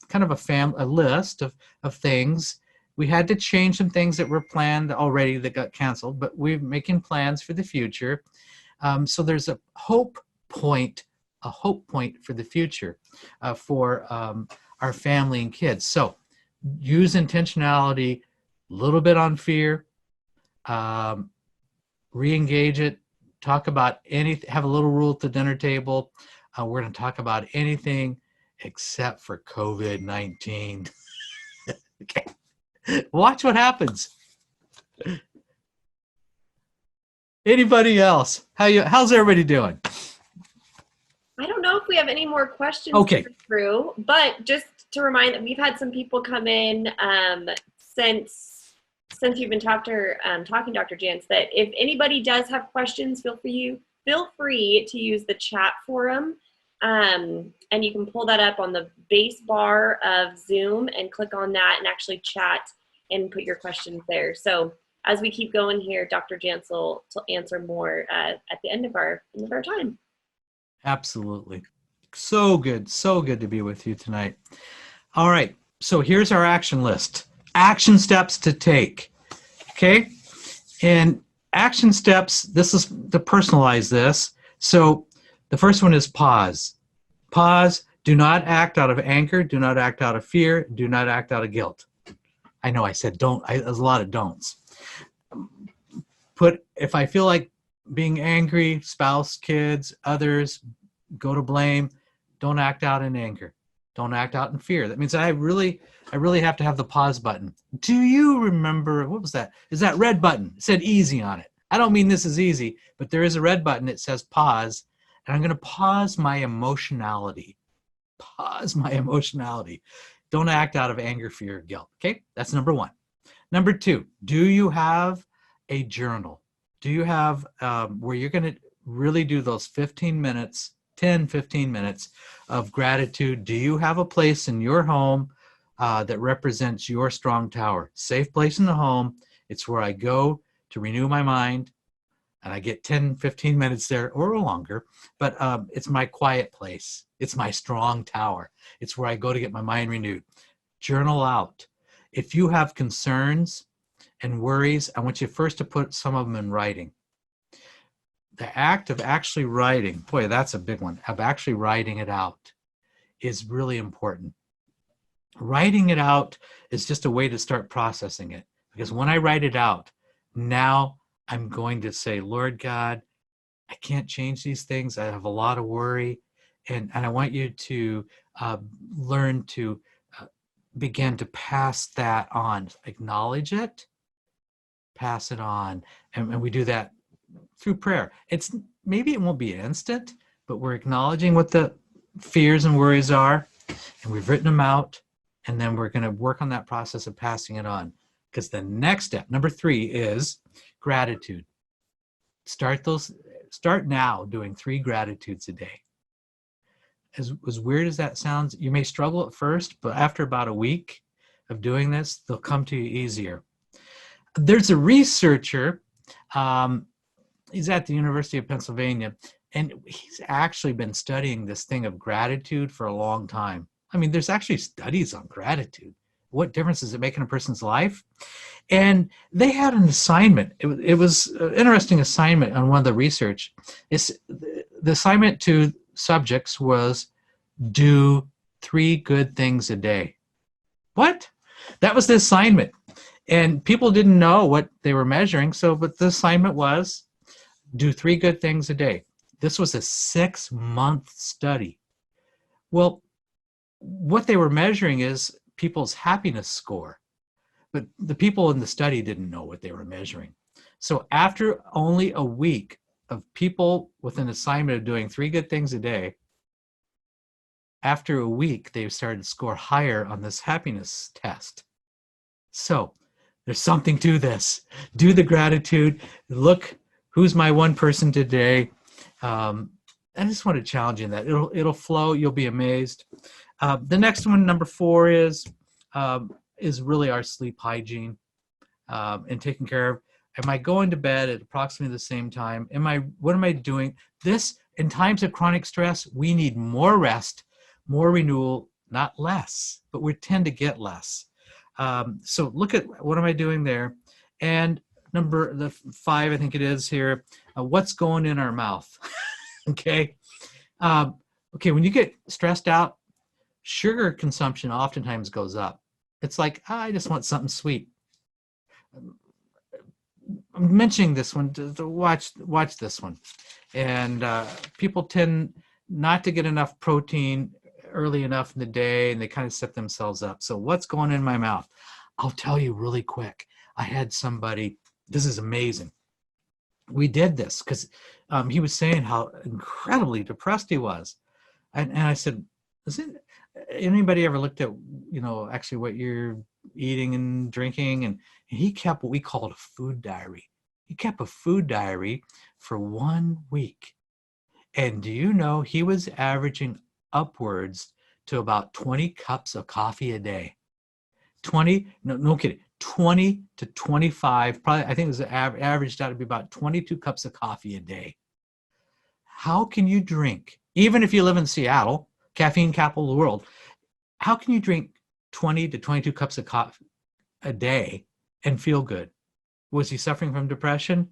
kind of a list of things. We had to change some things that were planned already that got canceled, but we're making plans for the future. So there's a hope point for the future for our family and kids. So use intentionality, a little bit on fear, re-engage it, talk about anything, have a little rule at the dinner table. We're going to talk about anything except for COVID-19. Okay. Watch what happens. Anybody else? How's everybody doing? I don't know if we have any more questions through, but just to remind that we've had some people come in since you've been talking, Dr. Jantz, that if anybody does have questions, feel free to use the chat forum. And you can pull that up on the base bar of Zoom and click on that and actually chat and put your questions there. So as we keep going here, Dr. Jantz will answer more at the end of our time. Absolutely. So good to be with you tonight. All right, so here's our action list. Action steps to take, okay? And action steps, this is to personalize this. So the first one is pause. Pause. Do not act out of anger. Do not act out of fear. Do not act out of guilt. I know I said don't. There's a lot of don'ts. If I feel like being angry, spouse, kids, others, go to blame, don't act out in anger. Don't act out in fear. That means I really have to have the pause button. Do you remember, what was that? Is that red button? It said easy on it. I don't mean this is easy, but there is a red button. It says pause, and I'm going to pause my emotionality. Pause my emotionality. Don't act out of anger, fear, guilt. Okay, that's number one. Number two, do you have a journal? Do you have where you're going to really do those 15 minutes, 10, 15 minutes of gratitude? Do you have a place in your home that represents your strong tower? Safe place in the home. It's where I go to renew my mind, and I get 10, 15 minutes there or longer, but it's my quiet place. It's my strong tower. It's where I go to get my mind renewed. Journal out. If you have concerns and worries, I want you first to put some of them in writing. The act of actually writing, boy, that's a big one, of actually writing it out is really important. Writing it out is just a way to start processing it. Because when I write it out, now I'm going to say, Lord God, I can't change these things. I have a lot of worry. And I want you to learn to begin to pass that on. Acknowledge it, pass it on. And we do that through prayer. Maybe it won't be instant, but we're acknowledging what the fears and worries are, and we've written them out, and then we're going to work on that process of passing it on. Because the next step, number 3, is gratitude. Start now doing 3 gratitudes a day. As weird as that sounds, you may struggle at first, but after about a week of doing this, they'll come to you easier. There's a researcher, he's at the University of Pennsylvania, and he's actually been studying this thing of gratitude for a long time. I mean, there's actually studies on gratitude. What difference does it make in a person's life? And they had an assignment. It was an interesting assignment on one of the research. The assignment to subjects was do 3 good things a day. What? That was the assignment. And people didn't know what they were measuring. So, but the assignment was do 3 good things a day. This was a 6-month study. Well, what they were measuring is people's happiness score. But the people in the study didn't know what they were measuring. So after only a week of people with an assignment of doing 3 good things a day, after a week, they started to score higher on this happiness test. So there's something to this. Do the gratitude. Look, who's my one person today? I just want to challenge you in that. It'll flow. You'll be amazed. The next one, number 4, is really our sleep hygiene and taking care of. Am I going to bed at approximately the same time? What am I doing? This, in times of chronic stress, we need more rest, more renewal, not less, but we tend to get less. So look at what am I doing there? And number 5, I think it is here, what's going in our mouth? Okay. Okay, when you get stressed out, sugar consumption oftentimes goes up. It's like, I just want something sweet. I'm mentioning this one to watch this one. And people tend not to get enough protein early enough in the day, and they kind of set themselves up. So what's going in my mouth? I'll tell you really quick. I had somebody, this is amazing. We did this because he was saying how incredibly depressed he was. And I said, anybody ever looked at, actually what you're eating and drinking? And he kept what we called a food diary. He kept a food diary for 1 week. And do you know, he was averaging upwards to about 20 cups of coffee a day. 20, no kidding, 20 to 25, probably, I think it was averaged out to be about 22 cups of coffee a day. How can you drink, even if you live in Seattle, caffeine capital of the world, how can you drink 20 to 22 cups of coffee a day and feel good? Was he suffering from depression?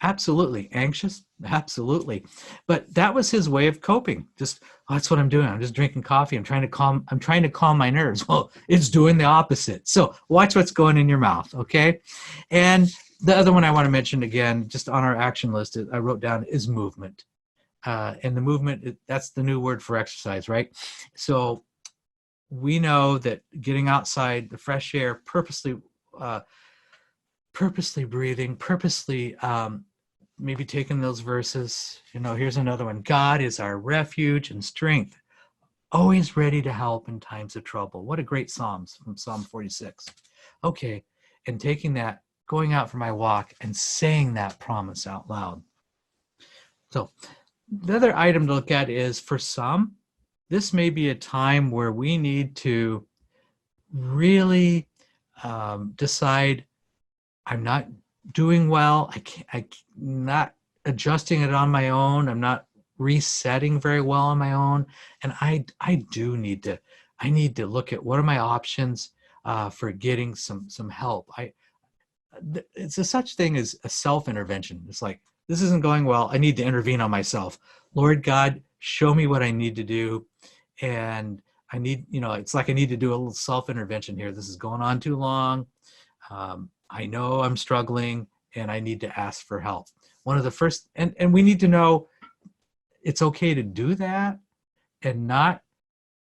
Absolutely. Anxious? Absolutely. But that was his way of coping. Just, that's what I'm doing. I'm just drinking coffee. I'm trying to calm my nerves. Well, it's doing the opposite. So watch what's going in your mouth. Okay. And the other one I want to mention again, just on our action list, I wrote down, is movement. And the movement, that's the new word for exercise, right? So we know that getting outside, the fresh air, purposely breathing, purposely maybe taking those verses. Here's another one. God is our refuge and strength, always ready to help in times of trouble. What a great Psalms from Psalm 46. Okay, and taking that, going out for my walk and saying that promise out loud. So the other item to look at is, for some, this may be a time where we need to really decide, I'm not doing well. I'm not adjusting it on my own. I'm not resetting very well on my own. And I need to look at what are my options for getting some help. It's a such thing as a self-intervention. It's like, this isn't going well. I need to intervene on myself. Lord God, show me what I need to do. And I need, it's like I need to do a little self-intervention here. This is going on too long. I know I'm struggling and I need to ask for help. One of the first, and we need to know it's okay to do that and not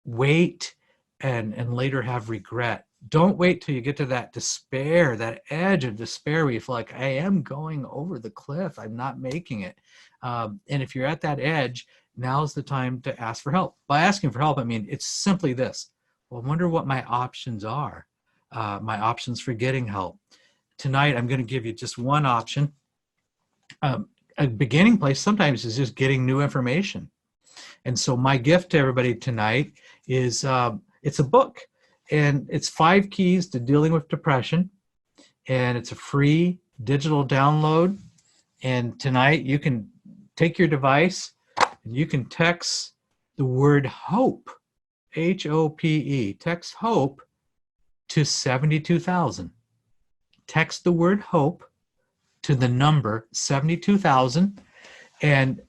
wait and later have regret. Don't wait till you get to that despair, that edge of despair where you feel like, I am going over the cliff. I'm not making it. And if you're at that edge, now's the time to ask for help. By asking for help, I mean, it's simply this. Well, I wonder what my options are, my options for getting help. Tonight, I'm going to give you just one option. A beginning place sometimes is just getting new information. And so my gift to everybody tonight is it's a book, and it's 5 Keys to Dealing with Depression. And it's a free digital download. And tonight you can take your device and you can text the word hope, HOPE, text hope to 72,000. Text the word hope to the number 72,000, and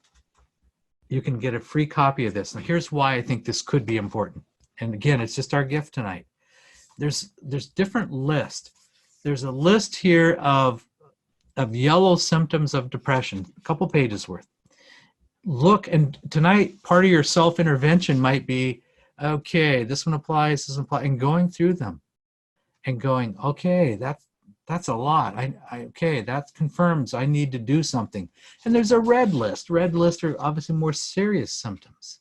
you can get a free copy of this. Now, here's why I think this could be important. And again, it's just our gift tonight. There's different lists. There's a list here of yellow symptoms of depression, a couple pages worth. Look, and tonight, part of your self-intervention might be, okay, this one applies, this one applies, and going through them and going, okay, that's a lot. Okay, that confirms I need to do something. And there's a red list. Red lists are obviously more serious symptoms.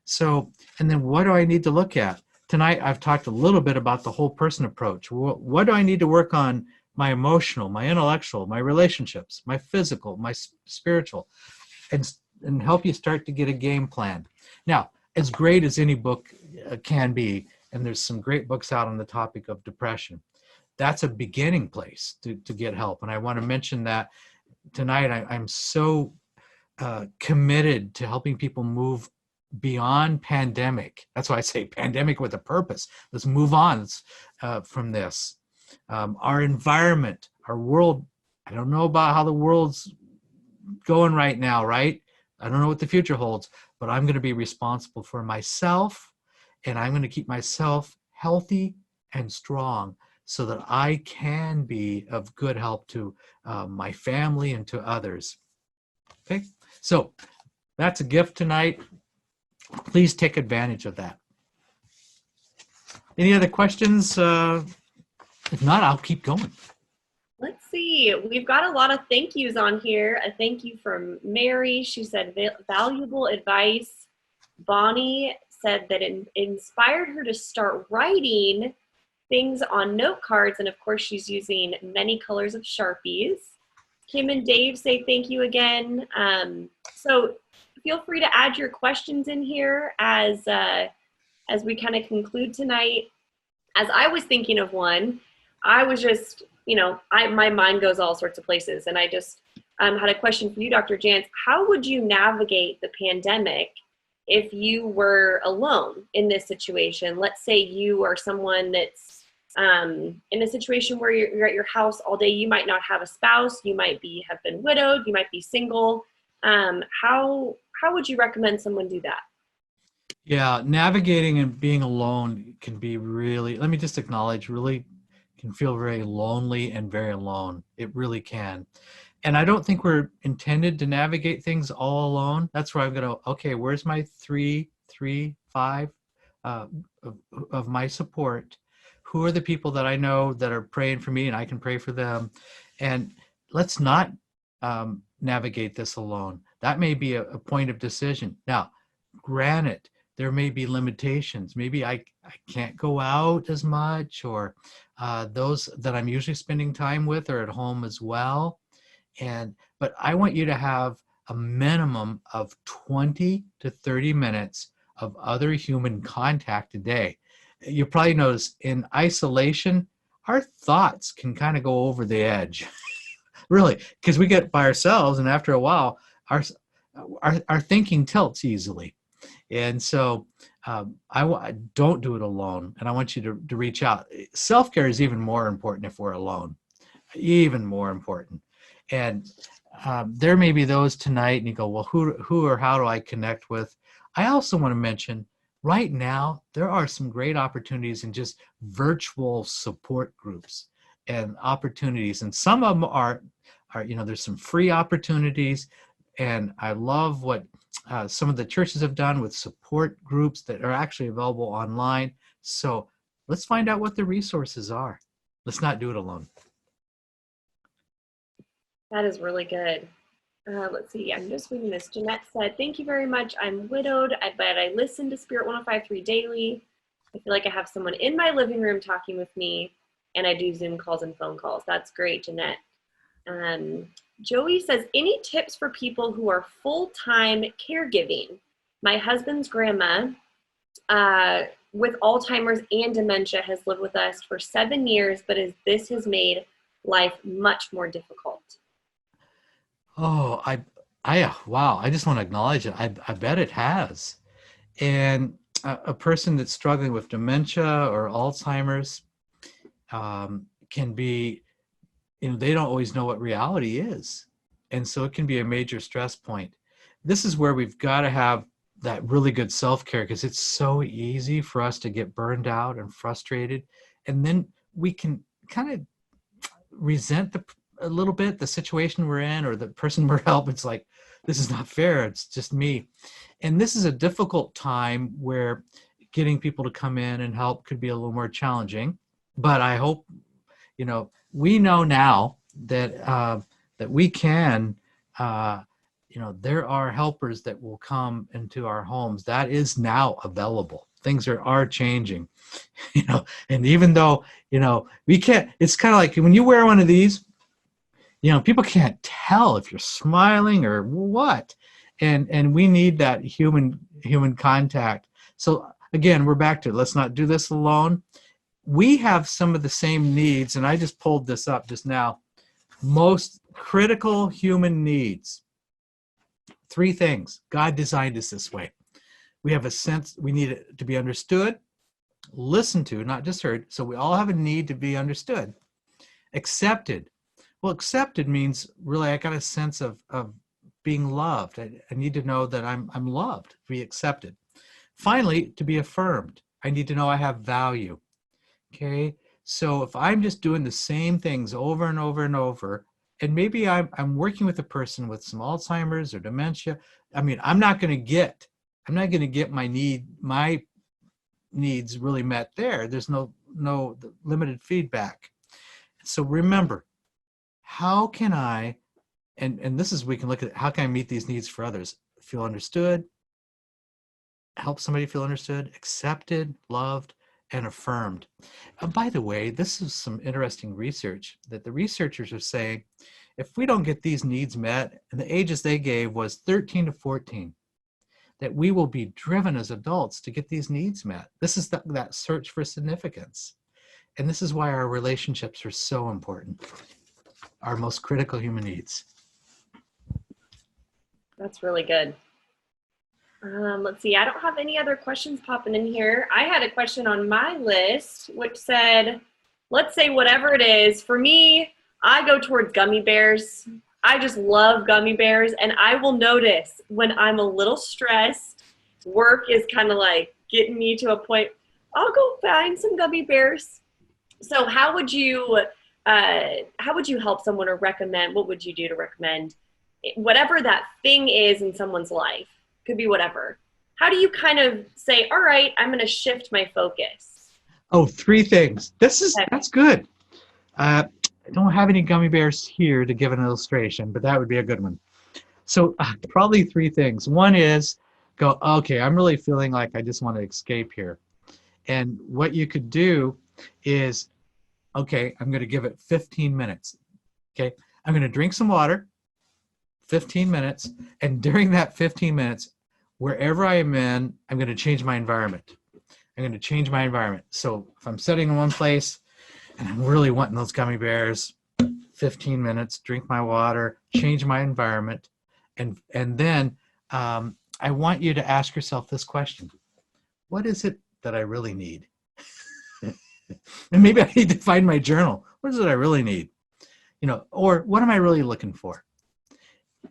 So, and then what do I need to look at? Tonight, I've talked a little bit about the whole person approach. What do I need to work on? My emotional, my intellectual, my relationships, my physical, my spiritual, and help you start to get a game plan. Now, as great as any book can be, and there's some great books out on the topic of depression, that's a beginning place to get help. And I want to mention that tonight I'm so committed to helping people move beyond pandemic. That's why I say pandemic with a purpose. Let's move on from this. Our environment, our world, I don't know about how the world's going right now, right? I don't know what the future holds, but I'm going to be responsible for myself, and I'm going to keep myself healthy and strong so that I can be of good help to my family and to others. Okay, so that's a gift tonight. Please take advantage of that. Any other questions? If not, I'll keep going. Let's see. We've got a lot of thank yous on here. A thank you from Mary. She said valuable advice. Bonnie said that it inspired her to start writing things on note cards. And of course, she's using many colors of Sharpies. Kim and Dave say thank you again. So feel free to add your questions in here as we kind of conclude tonight. As I was thinking of one, I was just, my mind goes all sorts of places. And I just had a question for you, Dr. Jantz. How would you navigate the pandemic if you were alone in this situation? Let's say you are someone that's in a situation where you're at your house all day. You might not have a spouse. You might have been widowed. You might be single. How would you recommend someone do that? Yeah, navigating and being alone can be really, let me just acknowledge, really can feel very lonely and very alone. It really can. And I don't think we're intended to navigate things all alone. That's where I'm going to, okay, where's my three, five of my support? Who are the people that I know that are praying for me and I can pray for them? And let's not navigate this alone. That may be a point of decision. Now, granted, there may be limitations. Maybe I can't go out as much, or those that I'm usually spending time with are at home as well. But I want you to have a minimum of 20 to 30 minutes of other human contact a day. You probably notice in isolation, our thoughts can kind of go over the edge, really, because we get by ourselves, and after a while, our thinking tilts easily. And so I don't do it alone, and I want you to reach out. Self-care is even more important if we're alone, even more important. And there may be those tonight, and you go, well, who or how do I connect with? I also want to mention, right now, there are some great opportunities in just virtual support groups and opportunities. And some of them are there's some free opportunities. And I love what some of the churches have done with support groups that are actually available online. So let's find out what the resources are. Let's not do it alone. That is really good. Let's see. I'm just reading this. Jeanette said, thank you very much. I'm widowed, but I listen to Spirit 105.3 daily. I feel like I have someone in my living room talking with me, and I do Zoom calls and phone calls. That's great, Jeanette. Joey says, any tips for people who are full-time caregiving? My husband's grandma with Alzheimer's and dementia has lived with us for 7 years, but this has made life much more difficult. Oh, wow. I just want to acknowledge it. I bet it has. And a person that's struggling with dementia or Alzheimer's can be, they don't always know what reality is. And so it can be a major stress point. This is where we've got to have that really good self-care, because it's so easy for us to get burned out and frustrated, and then we can kind of resent a little bit the situation we're in or the person we're helping. It's like, this is not fair, it's just me. And this is a difficult time where getting people to come in and help could be a little more challenging. But I hope, we know now that that we can, there are helpers that will come into our homes. That is now available. Things are changing, and even though, we can't, it's kind of like when you wear one of these, people can't tell if you're smiling or what. And we need that human contact. So again, we're back to, let's not do this alone. We have some of the same needs, and I just pulled this up just now. Most critical human needs. 3 things. God designed us this way. We have a sense, we need it to be understood, listened to, not just heard. So we all have a need to be understood. Accepted. Well, accepted means really I got a sense of being loved. I need to know that I'm loved, be accepted. Finally, to be affirmed. I need to know I have value. Okay, so if I'm just doing the same things over and over and over, and maybe I'm working with a person with some Alzheimer's or dementia, I'm not going to get my needs really met there. There's no limited feedback. So remember, how can I, and this is, we can look at how can I meet these needs for others? Feel understood, help somebody feel understood, accepted, loved, and affirmed. By the way, this is some interesting research that the researchers are saying, if we don't get these needs met, and the ages they gave was 13 to 14, that we will be driven as adults to get these needs met. This is that search for significance. And this is why our relationships are so important, our most critical human needs. That's really good. Let's see, I don't have any other questions popping in here. I had a question on my list, which said, let's say whatever it is, for me, I go towards gummy bears. I just love gummy bears, and I will notice when I'm a little stressed, work is kind of like getting me to a point, I'll go find some gummy bears. So how would you help someone, or recommend, what would you do to recommend whatever that thing is in someone's life? Could be whatever. How do you kind of say, all right, I'm going to shift my focus? Oh, 3 things. That's good. I don't have any gummy bears here to give an illustration, but that would be a good one. So probably 3 things. One is go, okay, I'm really feeling like I just want to escape here. And what you could do is, okay, I'm going to give it 15 minutes. Okay, I'm going to drink some water, 15 minutes. And during that 15 minutes, wherever I am in, I'm going to change my environment. I'm going to change my environment. So if I'm sitting in one place and I'm really wanting those gummy bears, 15 minutes, drink my water, change my environment. And then I want you to ask yourself this question. What is it that I really need? And maybe I need to find my journal. What is it I really need? Or what am I really looking for?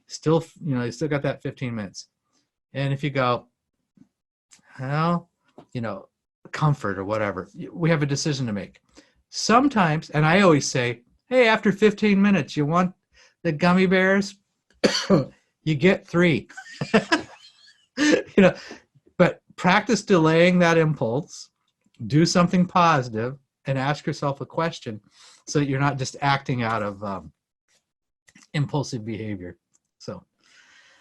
Still, you still got that 15 minutes. And if you go, well, comfort or whatever, we have a decision to make. Sometimes, and I always say, hey, after 15 minutes, you want the gummy bears? You get 3. But practice delaying that impulse, do something positive, and ask yourself a question so that you're not just acting out of impulsive behavior. So,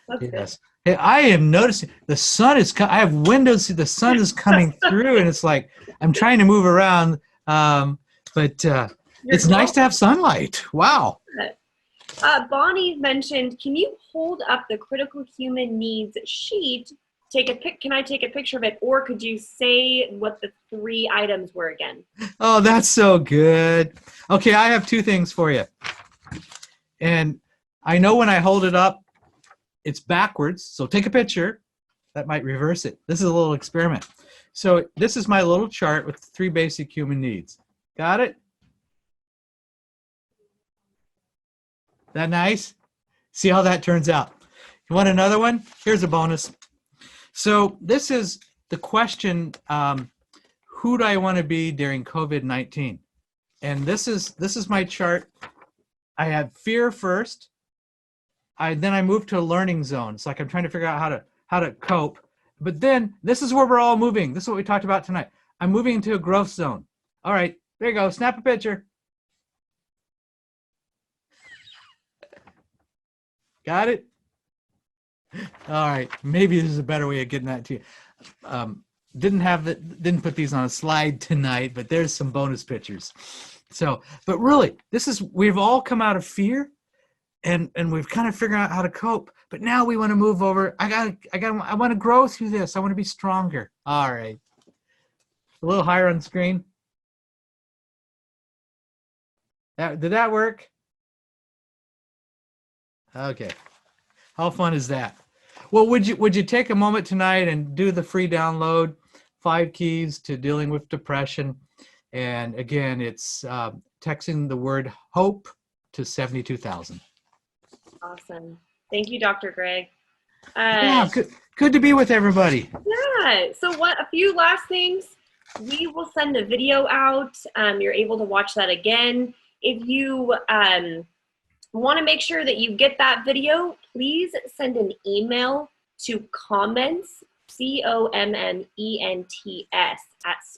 That's yes. good. Hey, I am noticing the sun is I have windows, the sun is coming through, and it's like I'm trying to move around, but it's nice to have sunlight. Wow. Bonnie mentioned, can you hold up the critical human needs sheet? Can I take a picture of it, or could you say what the 3 items were again? Oh, that's so good. Okay, I have 2 things for you. And I know when I hold it up, it's backwards, so take a picture. That might reverse it. This is a little experiment. So this is my little chart with 3 basic human needs. Got it? That nice? See how that turns out. You want another one? Here's a bonus. So this is the question, who do I want to be during COVID-19? And this is my chart. I had fear first. Then I moved to a learning zone. It's like I'm trying to figure out how to cope. But then this is where we're all moving. This is what we talked about tonight. I'm moving into a growth zone. All right, there you go. Snap a picture. Got it? All right, maybe this is a better way of getting that to you. Didn't put these on a slide tonight, but there's some bonus pictures. So, but really, we've all come out of fear, and we've kind of figured out how to cope. But now we want to move over. I want to grow through this. I want to be stronger. All right, a little higher on the screen. Did that work? Okay. How fun is that? Well, would you take a moment tonight and do the free download, 5 Keys to Dealing with Depression? And again, it's texting the word HOPE to 72,000. Awesome. Thank you, Dr. Greg. Yeah, good to be with everybody. Yeah. So a few last things. We will send a video out. You're able to watch that again. If you want to make sure that you get that video, please send an email to comments, COMMENTS, at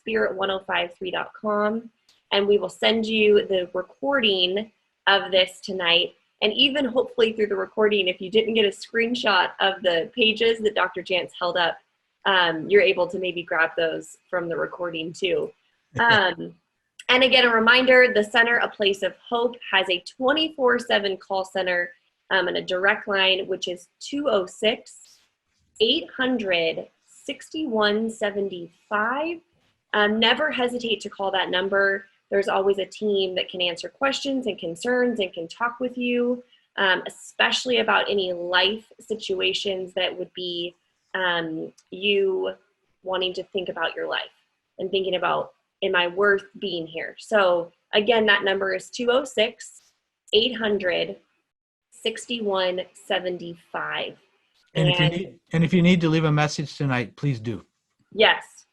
spirit1053.com, and we will send you the recording of this tonight. And even hopefully through the recording, if you didn't get a screenshot of the pages that Dr. Jantz held up, you're able to maybe grab those from the recording too. And again, a reminder, the Center, A Place of Hope, has a 24/7 call center and a direct line, which is 206-800-6175. Never hesitate to call that number. There's always a team that can answer questions and concerns and can talk with you, especially about any life situations that would be you wanting to think about your life and thinking about, am I worth being here? So again, that number is 206-800-6175. And if you need to leave a message tonight, please do. Yes,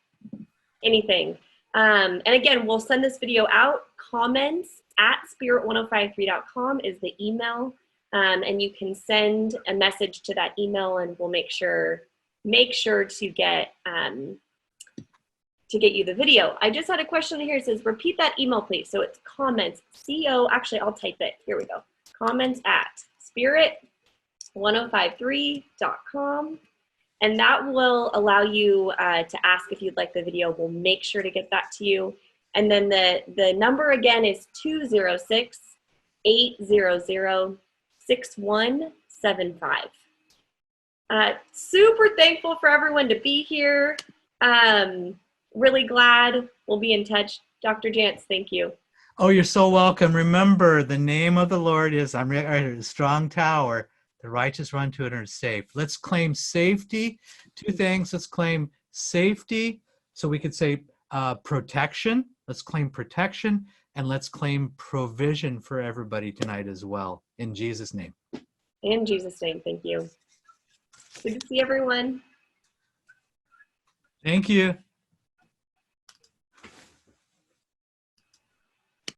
anything. And again, we'll send this video out. Comments at spirit1053.com is the email. And you can send a message to that email, and we'll make sure to get you the video. I just had a question here. It says, repeat that email, please. So it's comments, actually, I'll type it. Here we go. Comments at spirit1053.com. And that will allow you to ask if you'd like the video. We'll make sure to get that to you. And then the number again is 206-800-6175. Super thankful for everyone to be here. Really glad. We'll be in touch. Dr. Jantz, thank you. Oh, you're so welcome. Remember, the name of the Lord is, a strong tower. The righteous run to it and are safe. Let's claim safety. 2 things. Let's claim safety. So we could say protection. Let's claim protection. And let's claim provision for everybody tonight as well. In Jesus' name. In Jesus' name, thank you. Good to see everyone. Thank you.